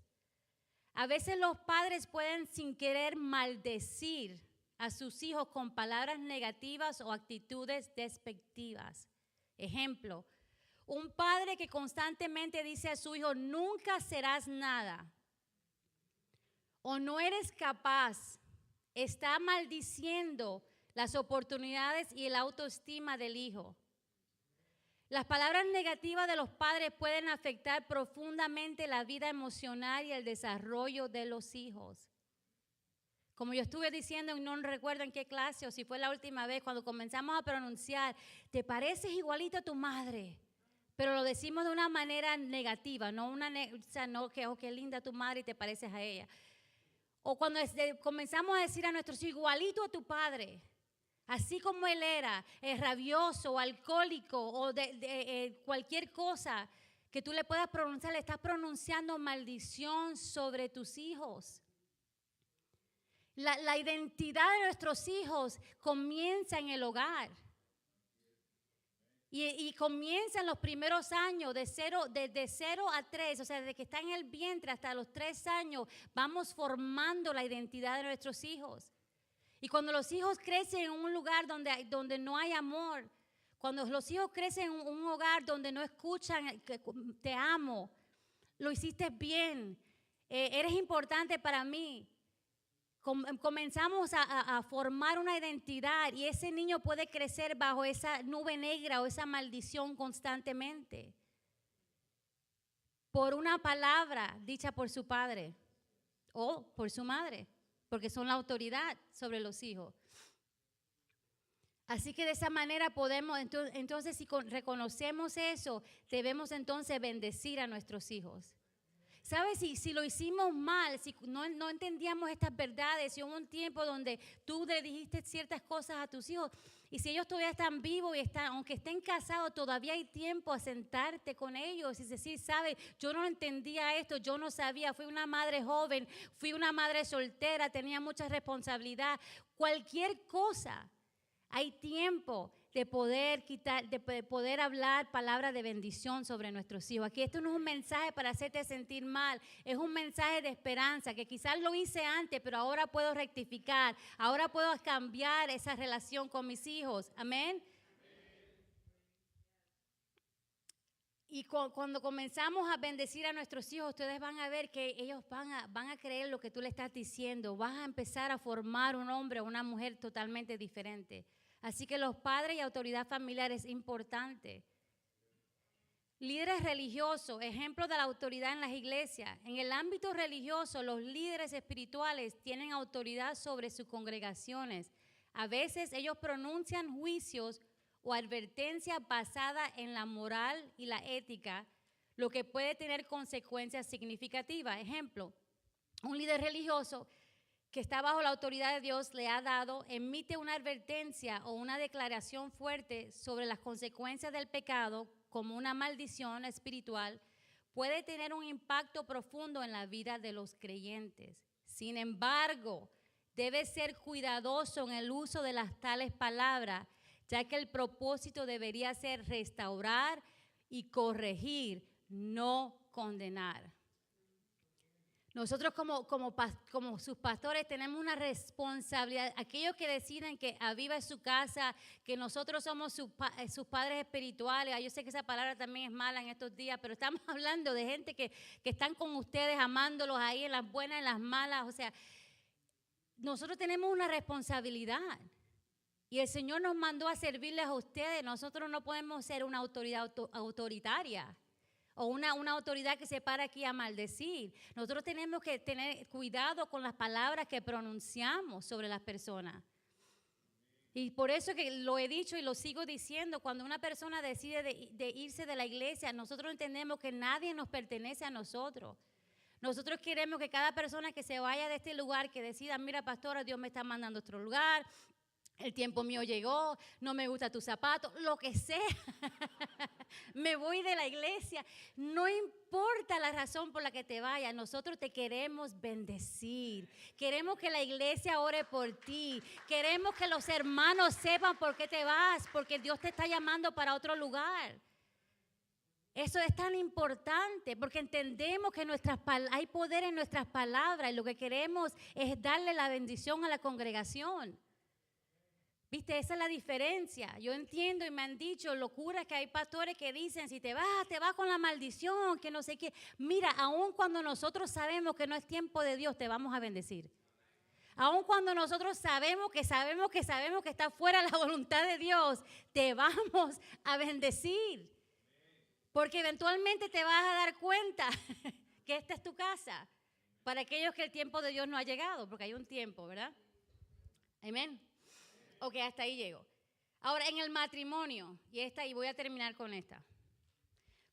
A veces los padres pueden sin querer maldecir a sus hijos con palabras negativas o actitudes despectivas. Ejemplo, un padre que constantemente dice a su hijo, nunca serás nada, o no eres capaz, está maldiciendo las oportunidades y la autoestima del hijo. Las palabras negativas de los padres pueden afectar profundamente la vida emocional y el desarrollo de los hijos. Como yo estuve diciendo, no recuerdo en qué clase o si fue la última vez, cuando comenzamos a pronunciar, te pareces igualito a tu madre, pero lo decimos de una manera negativa, no que oh, qué linda tu madre y te pareces a ella. O cuando comenzamos a decir a nuestros hijos, igualito a tu padre, así como él era, rabioso, alcohólico o cualquier cosa, que tú le puedas pronunciar, le estás pronunciando maldición sobre tus hijos. La identidad de nuestros hijos comienza en el hogar. Y comienza en los primeros años, desde 0 a 3, o sea, desde que está en el vientre hasta los 3 años, vamos formando la identidad de nuestros hijos. Y cuando los hijos crecen en un lugar donde no hay amor, cuando los hijos crecen en un hogar donde no escuchan, que te amo, lo hiciste bien, eres importante para mí, comenzamos a formar una identidad y ese niño puede crecer bajo esa nube negra o esa maldición constantemente por una palabra dicha por su padre o por su madre, porque son la autoridad sobre los hijos. Así que de esa manera podemos, entonces si reconocemos eso, debemos entonces bendecir a nuestros hijos. ¿Sabes? Si lo hicimos mal, si no entendíamos estas verdades, si hubo un tiempo donde tú le dijiste ciertas cosas a tus hijos, y si ellos todavía están vivos y aunque estén casados, todavía hay tiempo a sentarte con ellos y decir, ¿sabes? Yo no entendía esto, yo no sabía, fui una madre joven, fui una madre soltera, tenía mucha responsabilidad. Cualquier cosa, hay tiempo de poder hablar palabras de bendición sobre nuestros hijos. Aquí esto no es un mensaje para hacerte sentir mal, es un mensaje de esperanza, que quizás lo hice antes, pero ahora puedo rectificar, ahora puedo cambiar esa relación con mis hijos. Amén. Y cuando comenzamos a bendecir a nuestros hijos, ustedes van a ver que ellos van a creer lo que tú le estás diciendo. Vas a empezar a formar un hombre o una mujer totalmente diferente. Así que los padres y autoridad familiar es importante. Líderes religiosos, ejemplo de la autoridad en las iglesias. En el ámbito religioso, los líderes espirituales tienen autoridad sobre sus congregaciones. A veces ellos pronuncian juicios o advertencias basadas en la moral y la ética, lo que puede tener consecuencias significativas. Ejemplo, un líder religioso que está bajo la autoridad de Dios le ha dado, emite una advertencia o una declaración fuerte sobre las consecuencias del pecado como una maldición espiritual, puede tener un impacto profundo en la vida de los creyentes. Sin embargo, debe ser cuidadoso en el uso de las tales palabras, ya que el propósito debería ser restaurar y corregir, no condenar. Nosotros como sus pastores tenemos una responsabilidad. Aquellos que deciden que Aviva es su casa, que nosotros somos sus padres espirituales. Yo sé que esa palabra también es mala en estos días, pero estamos hablando de gente que están con ustedes, amándolos ahí en las buenas, en las malas. O sea, nosotros tenemos una responsabilidad. Y el Señor nos mandó a servirles a ustedes. Nosotros no podemos ser una autoridad autoritaria. O una autoridad que se para aquí a maldecir. Nosotros tenemos que tener cuidado con las palabras que pronunciamos sobre las personas. Y por eso que lo he dicho y lo sigo diciendo, cuando una persona decide de irse de la iglesia, nosotros entendemos que nadie nos pertenece a nosotros. Nosotros queremos que cada persona que se vaya de este lugar, que decida, mira pastora, Dios me está mandando a otro lugar, el tiempo mío llegó, no me gusta tus zapatos, lo que sea, me voy de la iglesia. No importa la razón por la que te vayas, nosotros te queremos bendecir. Queremos que la iglesia ore por ti. Queremos que los hermanos sepan por qué te vas, porque Dios te está llamando para otro lugar. Eso es tan importante porque entendemos que hay poder en nuestras palabras y lo que queremos es darle la bendición a la congregación. ¿Viste? Esa es la diferencia. Yo entiendo y me han dicho locuras que hay pastores que dicen, si te vas con la maldición, que no sé qué. Mira, aun cuando nosotros sabemos que no es tiempo de Dios, te vamos a bendecir. Aun cuando nosotros sabemos que está fuera de la voluntad de Dios, te vamos a bendecir. Porque eventualmente te vas a dar cuenta que esta es tu casa. Para aquellos que el tiempo de Dios no ha llegado, porque hay un tiempo, ¿verdad? Amén. Ok, hasta ahí llego. Ahora, en el matrimonio, y voy a terminar con esta.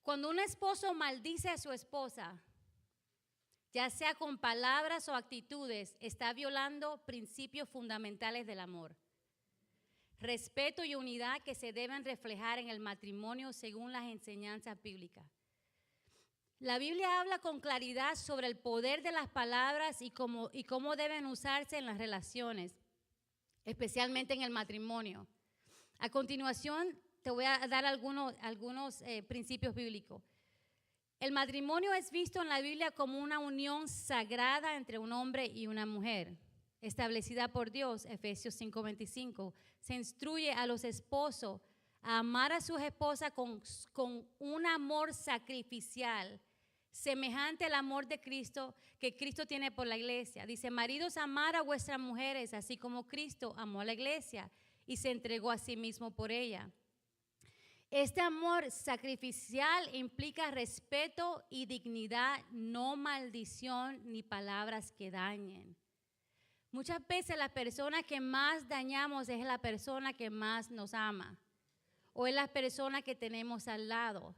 Cuando un esposo maldice a su esposa, ya sea con palabras o actitudes, está violando principios fundamentales del amor. Respeto y unidad que se deben reflejar en el matrimonio según las enseñanzas bíblicas. La Biblia habla con claridad sobre el poder de las palabras y cómo deben usarse en las relaciones, especialmente en el matrimonio. A continuación, te voy a dar algunos principios bíblicos. El matrimonio es visto en la Biblia como una unión sagrada entre un hombre y una mujer, establecida por Dios, Efesios 5:25. Se instruye a los esposos a amar a sus esposas con un amor sacrificial, semejante al amor de Cristo que Cristo tiene por la iglesia. Dice, maridos, amar a vuestras mujeres, así como Cristo amó a la iglesia y se entregó a sí mismo por ella. Este amor sacrificial implica respeto y dignidad, no maldición ni palabras que dañen. Muchas veces la persona que más dañamos es la persona que más nos ama o es la persona que tenemos al lado.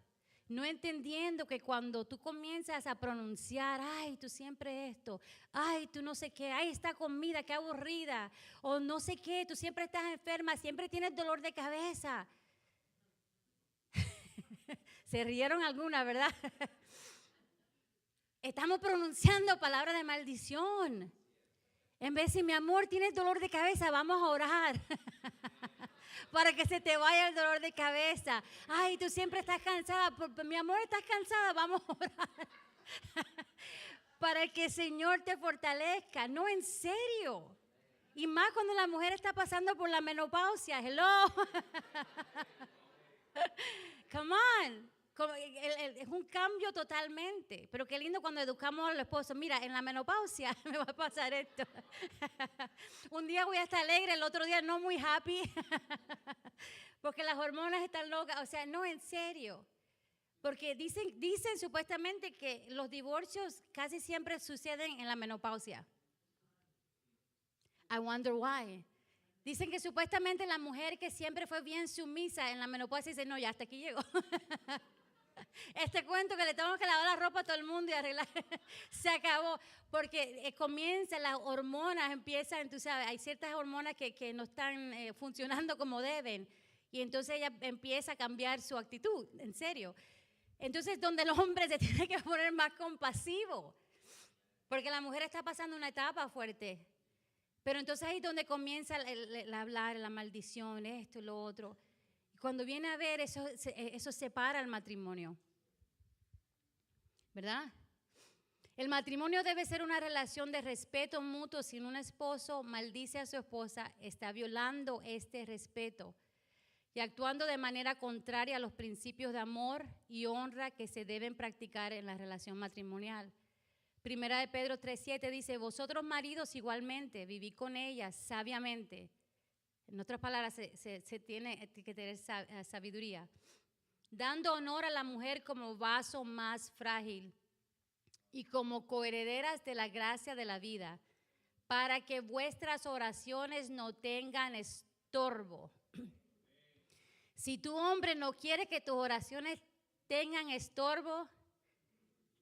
No entendiendo que cuando tú comienzas a pronunciar, ay, tú siempre esto, ay, tú no sé qué, ay, esta comida, qué aburrida, o no sé qué, tú siempre estás enferma, siempre tienes dolor de cabeza. Se rieron algunas, ¿verdad? Estamos pronunciando palabras de maldición. En vez de decir, mi amor, tienes dolor de cabeza, vamos a orar. Para que se te vaya el dolor de cabeza. Ay, tú siempre estás cansada. Mi amor, estás cansada, vamos a orar. Para que el Señor te fortalezca. No, en serio. Y más cuando la mujer está pasando por la menopausia. Hello. Come on. Es un cambio totalmente. Pero qué lindo cuando educamos al esposo. Mira, en la menopausia me va a pasar esto. Un día voy a estar alegre, el otro día no muy happy. Porque las hormonas están locas. O sea, no, en serio. Porque dicen supuestamente que los divorcios casi siempre suceden en la menopausia. I wonder why. Dicen que supuestamente la mujer que siempre fue bien sumisa en la menopausia dice, no, ya hasta aquí llegó. Este cuento que le tengo que lavar la ropa a todo el mundo y arreglar, se acabó. Porque comienzan las hormonas, empiezan, tú sabes, hay ciertas hormonas que no están funcionando como deben. Y entonces ella empieza a cambiar su actitud, en serio. Entonces, donde el hombre se tiene que poner más compasivo. Porque la mujer está pasando una etapa fuerte. Pero entonces ahí es donde comienza el hablar, la maldición, esto y lo otro. Cuando viene a ver, eso separa el matrimonio, ¿verdad? El matrimonio debe ser una relación de respeto mutuo. Si un esposo maldice a su esposa, está violando este respeto y actuando de manera contraria a los principios de amor y honra que se deben practicar en la relación matrimonial. Primera de Pedro 3:7 dice, vosotros maridos igualmente, vivid con ellas sabiamente. En otras palabras, se tiene que tener sabiduría. Dando honor a la mujer como vaso más frágil y como coherederas de la gracia de la vida, para que vuestras oraciones no tengan estorbo. Si tu hombre no quiere que tus oraciones tengan estorbo,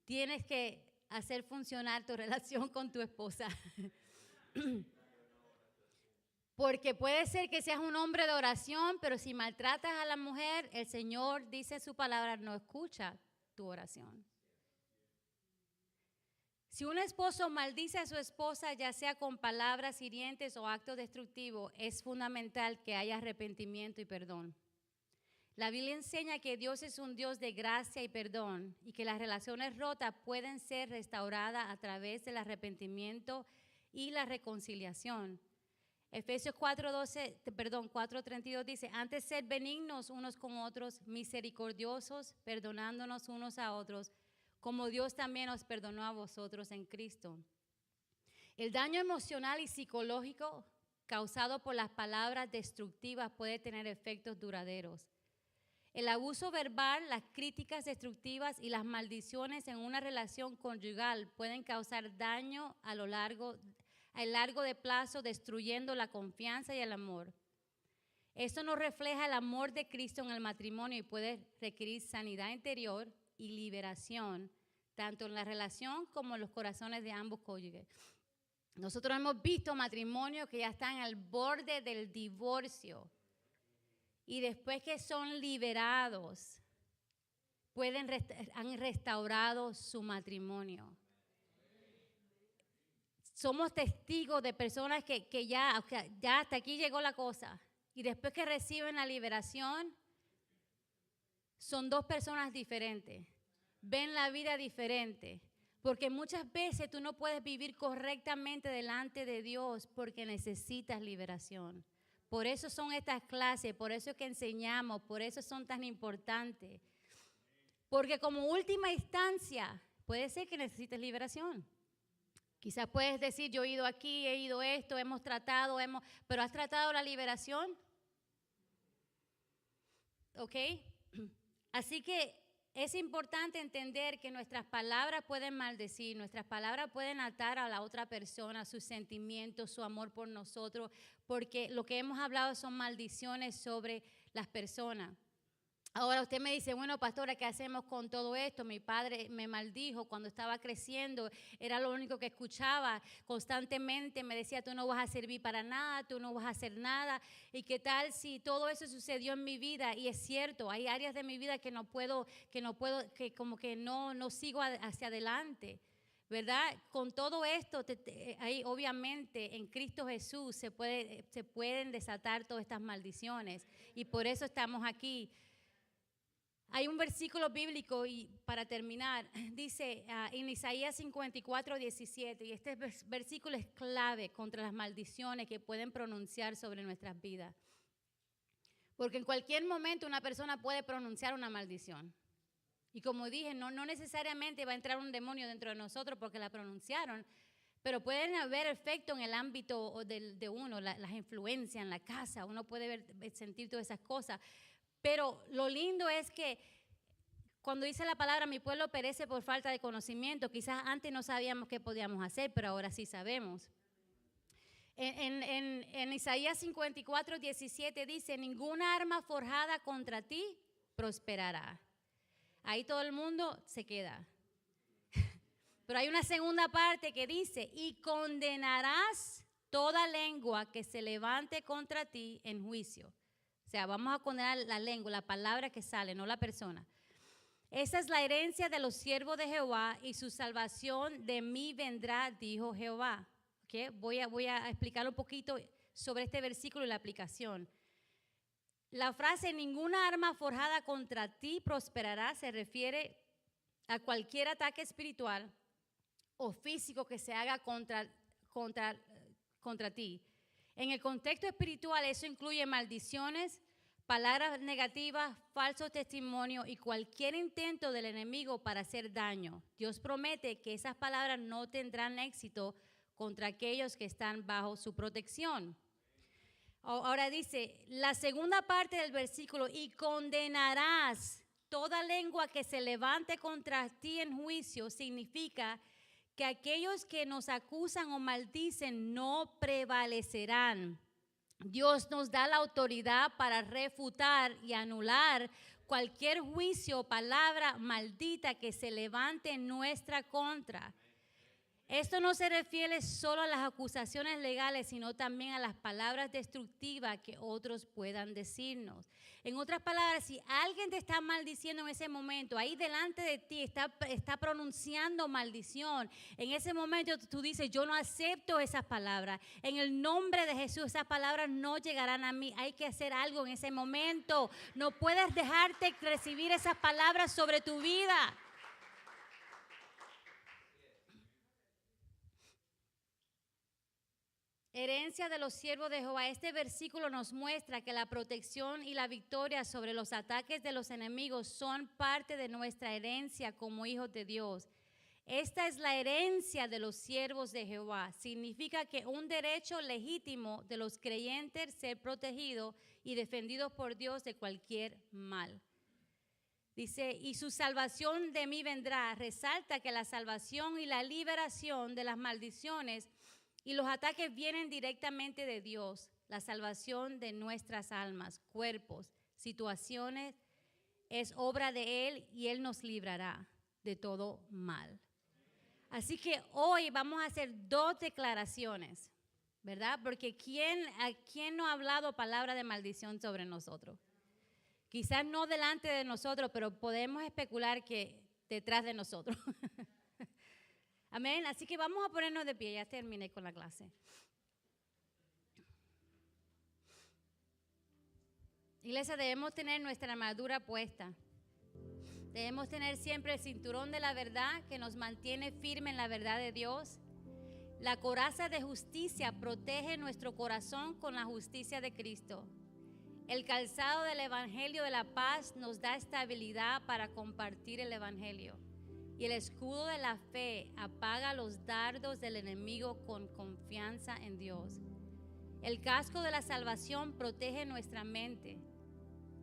tienes que hacer funcionar tu relación con tu esposa. Porque puede ser que seas un hombre de oración, pero si maltratas a la mujer, el Señor dice en su palabra, no escucha tu oración. Si un esposo maldice a su esposa, ya sea con palabras hirientes o actos destructivos, es fundamental que haya arrepentimiento y perdón. La Biblia enseña que Dios es un Dios de gracia y perdón y que las relaciones rotas pueden ser restauradas a través del arrepentimiento y la reconciliación. Efesios 4:32 dice, antes sed benignos unos con otros, misericordiosos, perdonándonos unos a otros, como Dios también os perdonó a vosotros en Cristo. El daño emocional y psicológico causado por las palabras destructivas puede tener efectos duraderos. El abuso verbal, las críticas destructivas y las maldiciones en una relación conyugal pueden causar daño a largo de plazo, destruyendo la confianza y el amor. Esto nos refleja el amor de Cristo en el matrimonio y puede requerir sanidad interior y liberación, tanto en la relación como en los corazones de ambos cónyuges. Nosotros hemos visto matrimonios que ya están al borde del divorcio y después que son liberados, han restaurado su matrimonio. Somos testigos de personas que ya hasta aquí llegó la cosa. Y después que reciben la liberación, son dos personas diferentes. Ven la vida diferente. Porque muchas veces tú no puedes vivir correctamente delante de Dios porque necesitas liberación. Por eso son estas clases, por eso es que enseñamos, por eso son tan importantes. Porque como última instancia, puede ser que necesites liberación. Quizás puedes decir, yo he ido aquí, he ido esto, hemos tratado, pero ¿has tratado la liberación? ¿Ok? Así que es importante entender que nuestras palabras pueden maldecir, nuestras palabras pueden atar a la otra persona, sus sentimientos, su amor por nosotros, porque lo que hemos hablado son maldiciones sobre las personas. Ahora usted me dice, bueno, pastora, ¿qué hacemos con todo esto? Mi padre me maldijo cuando estaba creciendo, era lo único que escuchaba constantemente, me decía, tú no vas a servir para nada, tú no vas a hacer nada. ¿Y qué tal si todo eso sucedió en mi vida? Y es cierto, hay áreas de mi vida que no sigo hacia adelante, ¿verdad? Con todo esto, ahí obviamente en Cristo Jesús se pueden desatar todas estas maldiciones y por eso estamos aquí. Hay un versículo bíblico, y para terminar, dice en Isaías 54, 17, y este versículo es clave contra las maldiciones que pueden pronunciar sobre nuestras vidas. Porque en cualquier momento una persona puede pronunciar una maldición. Y como dije, no necesariamente va a entrar un demonio dentro de nosotros porque la pronunciaron, pero pueden haber efecto en el ámbito de uno, las influencias en la casa, uno puede sentir todas esas cosas. Pero lo lindo es que cuando dice la palabra, mi pueblo perece por falta de conocimiento, quizás antes no sabíamos qué podíamos hacer, pero ahora sí sabemos. En Isaías 54, 17 dice, ninguna arma forjada contra ti prosperará. Ahí todo el mundo se queda. Pero hay una segunda parte que dice, y condenarás toda lengua que se levante contra ti en juicio. O sea, vamos a condenar la lengua, la palabra que sale, no la persona. Esa es la herencia de los siervos de Jehová y su salvación de mí vendrá, dijo Jehová. ¿Okay? Voy a explicar un poquito sobre este versículo y la aplicación. La frase, ninguna arma forjada contra ti prosperará, se refiere a cualquier ataque espiritual o físico que se haga contra ti. En el contexto espiritual eso incluye maldiciones, palabras negativas, falsos testimonios y cualquier intento del enemigo para hacer daño. Dios promete que esas palabras no tendrán éxito contra aquellos que están bajo su protección. Ahora dice, la segunda parte del versículo, y condenarás toda lengua que se levante contra ti en juicio, significa que aquellos que nos acusan o maldicen no prevalecerán. Dios nos da la autoridad para refutar y anular cualquier juicio o palabra maldita que se levante en nuestra contra. Esto no se refiere solo a las acusaciones legales, sino también a las palabras destructivas que otros puedan decirnos. En otras palabras, si alguien te está maldiciendo en ese momento, ahí delante de ti está pronunciando maldición, en ese momento tú dices, yo no acepto esas palabras. En el nombre de Jesús, esas palabras no llegarán a mí. Hay que hacer algo en ese momento. No puedes dejarte recibir esas palabras sobre tu vida. Herencia de los siervos de Jehová. Este versículo nos muestra que la protección y la victoria sobre los ataques de los enemigos son parte de nuestra herencia como hijos de Dios. Esta es la herencia de los siervos de Jehová. Significa que un derecho legítimo de los creyentes ser protegidos y defendidos por Dios de cualquier mal. Dice, y su salvación de mí vendrá. Resalta que la salvación y la liberación de las maldiciones y los ataques vienen directamente de Dios. La salvación de nuestras almas, cuerpos, situaciones, es obra de Él y Él nos librará de todo mal. Así que hoy vamos a hacer dos declaraciones, ¿verdad? Porque ¿quién no ha hablado palabra de maldición sobre nosotros? Quizás no delante de nosotros, pero podemos especular que detrás de nosotros. Amén. Así que vamos a ponernos de pie. Ya terminé con la clase. Iglesia, debemos tener nuestra armadura puesta. Debemos tener siempre el cinturón de la verdad que nos mantiene firme en la verdad de Dios. La coraza de justicia protege nuestro corazón con la justicia de Cristo. El calzado del Evangelio de la paz nos da estabilidad para compartir el Evangelio. Y el escudo de la fe apaga los dardos del enemigo con confianza en Dios. El casco de la salvación protege nuestra mente.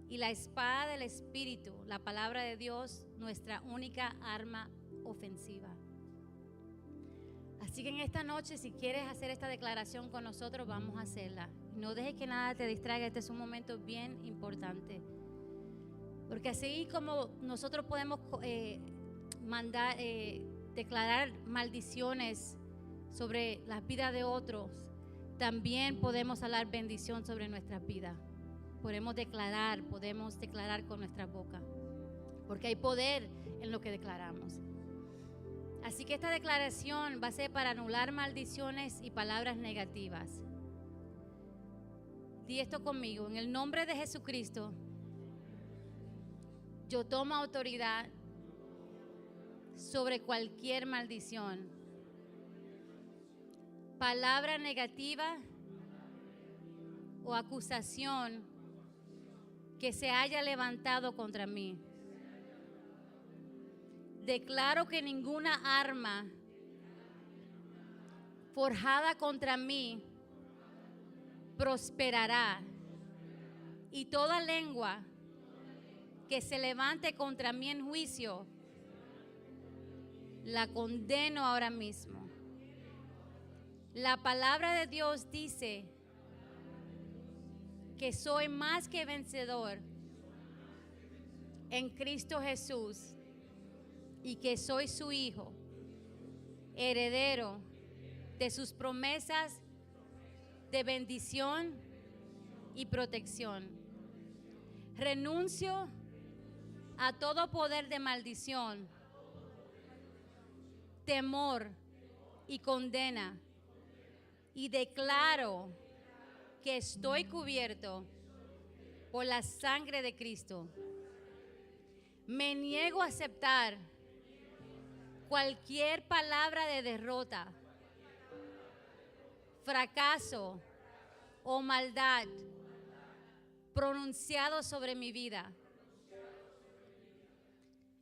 Y la espada del Espíritu, la palabra de Dios, nuestra única arma ofensiva. Así que en esta noche, si quieres hacer esta declaración con nosotros, vamos a hacerla. No dejes que nada te distraiga. Este es un momento bien importante. Porque así como nosotros podemos declarar maldiciones sobre las vidas de otros, también podemos hablar bendición sobre nuestras vidas. Podemos declarar con nuestra boca, porque hay poder en lo que declaramos. Así que esta declaración va a ser para anular maldiciones y palabras negativas. Di esto conmigo. En el nombre de Jesucristo, yo tomo autoridad sobre cualquier maldición, palabra negativa o acusación que se haya levantado contra mí. Declaro que ninguna arma forjada contra mí prosperará, y toda lengua que se levante contra mí en juicio la condeno ahora mismo. La palabra de Dios dice que soy más que vencedor en Cristo Jesús y que soy su hijo, heredero de sus promesas de bendición y protección. Renuncio a todo poder de maldición, temor y condena, y declaro que estoy cubierto por la sangre de Cristo. Me niego a aceptar cualquier palabra de derrota, fracaso o maldad pronunciado sobre mi vida.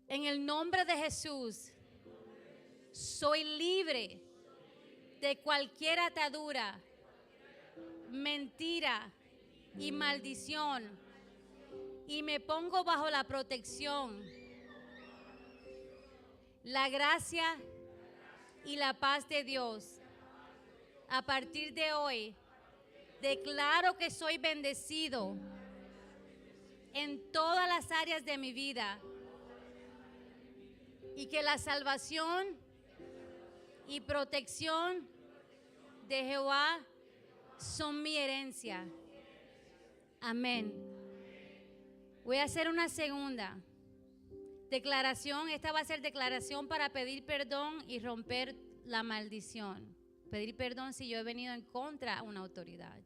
En el nombre de Jesús, soy libre de cualquier atadura, mentira y maldición, y me pongo bajo la protección, la gracia y la paz de Dios. A partir de hoy, declaro que soy bendecido en todas las áreas de mi vida y que la salvación y protección de Jehová son mi herencia. Amén. Voy a hacer una segunda declaración. Esta va a ser declaración para pedir perdón y romper la maldición. Pedir perdón si yo he venido en contra de una autoridad.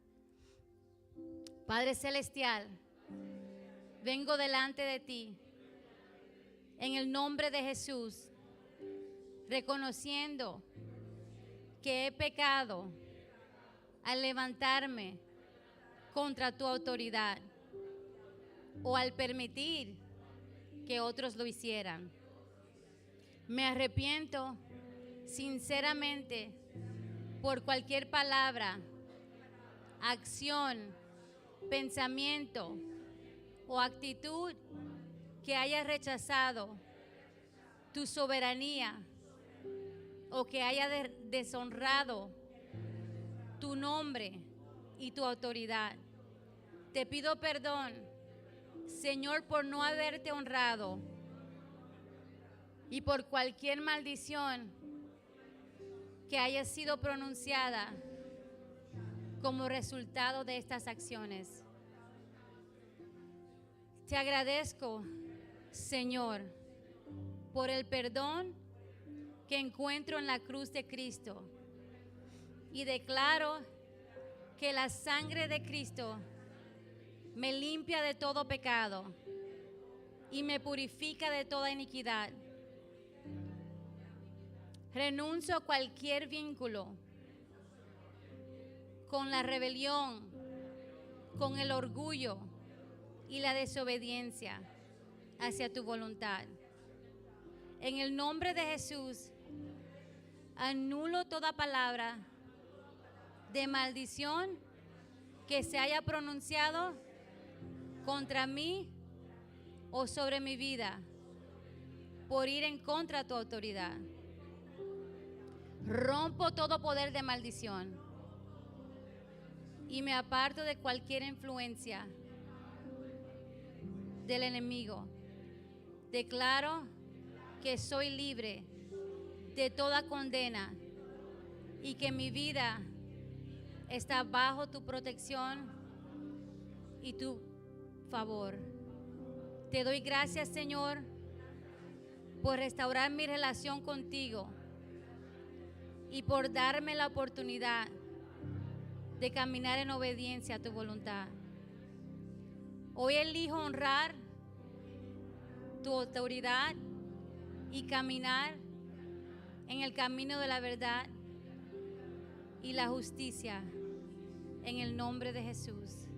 Padre Celestial, vengo delante de ti en el nombre de Jesús, reconociendo que he pecado al levantarme contra tu autoridad o al permitir que otros lo hicieran. Me arrepiento sinceramente por cualquier palabra, acción, pensamiento o actitud que haya rechazado tu soberanía o que haya deshonrado tu nombre y tu autoridad. Te pido perdón, Señor, por no haberte honrado y por cualquier maldición que haya sido pronunciada como resultado de estas acciones. Te agradezco, Señor, por el perdón que encuentro en la cruz de Cristo. Y declaro que la sangre de Cristo me limpia de todo pecado y me purifica de toda iniquidad. Renuncio a cualquier vínculo con la rebelión, con el orgullo y la desobediencia hacia tu voluntad. En el nombre de Jesús, anulo toda palabra de maldición que se haya pronunciado contra mí o sobre mi vida por ir en contra de tu autoridad. Rompo todo poder de maldición y me aparto de cualquier influencia del enemigo. Declaro que soy libre de toda condena y que mi vida está bajo tu protección y tu favor. Te doy gracias, Señor, por restaurar mi relación contigo y por darme la oportunidad de caminar en obediencia a tu voluntad. Hoy elijo honrar tu autoridad y caminar en el camino de la verdad y la justicia, en el nombre de Jesús.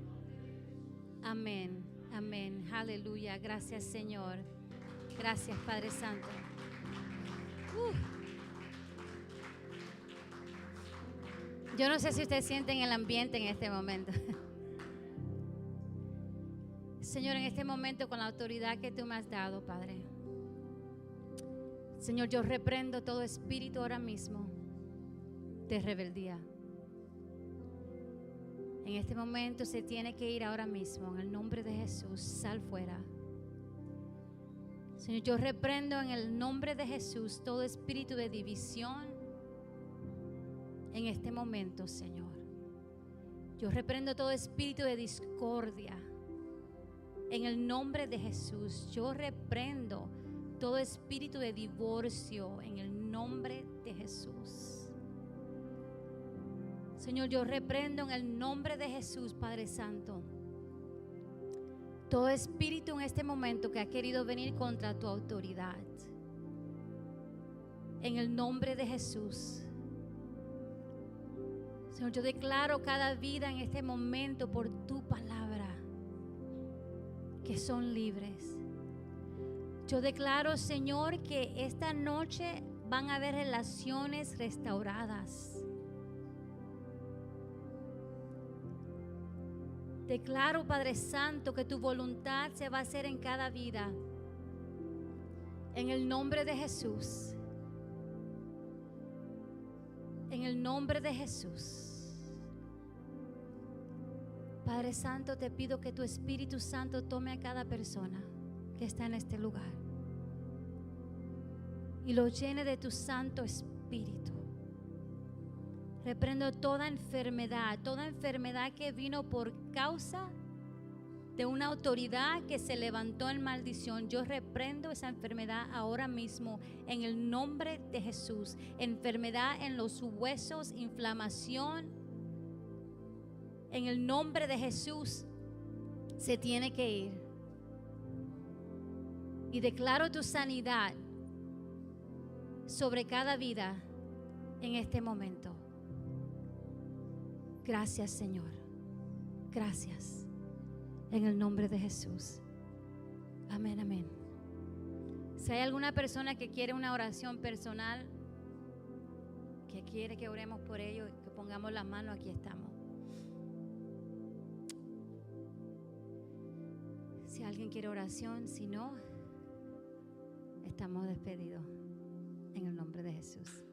Amén, amén, aleluya. Gracias, Señor. Gracias, Padre Santo. Yo no sé si ustedes sienten el ambiente en este momento. Señor, en este momento, con la autoridad que tú me has dado, Padre, Señor, yo reprendo todo espíritu ahora mismo de rebeldía. En este momento se tiene que ir ahora mismo, en el nombre de Jesús. Sal fuera. Señor, yo reprendo en el nombre de Jesús todo espíritu de división en este momento, Señor. Yo reprendo todo espíritu de discordia en el nombre de Jesús. Yo reprendo todo espíritu de divorcio en el nombre de Jesús. Señor, yo reprendo en el nombre de Jesús, Padre Santo, todo espíritu en este momento que ha querido venir contra tu autoridad. En el nombre de Jesús. Señor, yo declaro cada vida en este momento por tu palabra que son libres. Yo declaro, Señor, que esta noche van a haber relaciones restauradas. Declaro, Padre Santo, que tu voluntad se va a hacer en cada vida. En el nombre de Jesús. En el nombre de Jesús. Padre Santo, te pido que tu Espíritu Santo tome a cada persona que está en este lugar y lo llene de tu Santo Espíritu. Reprendo toda enfermedad que vino por causa de una autoridad que se levantó en maldición. Yo reprendo esa enfermedad ahora mismo en el nombre de Jesús. Enfermedad en los huesos, inflamación. En el nombre de Jesús se tiene que ir. Y declaro tu sanidad sobre cada vida en este momento. Gracias, Señor. Gracias. En el nombre de Jesús. Amén, amén. Si hay alguna persona que quiere una oración personal, que quiere que oremos por ello, que pongamos la mano, aquí estamos. Si alguien quiere oración, si no, estamos despedidos en el nombre de Jesús.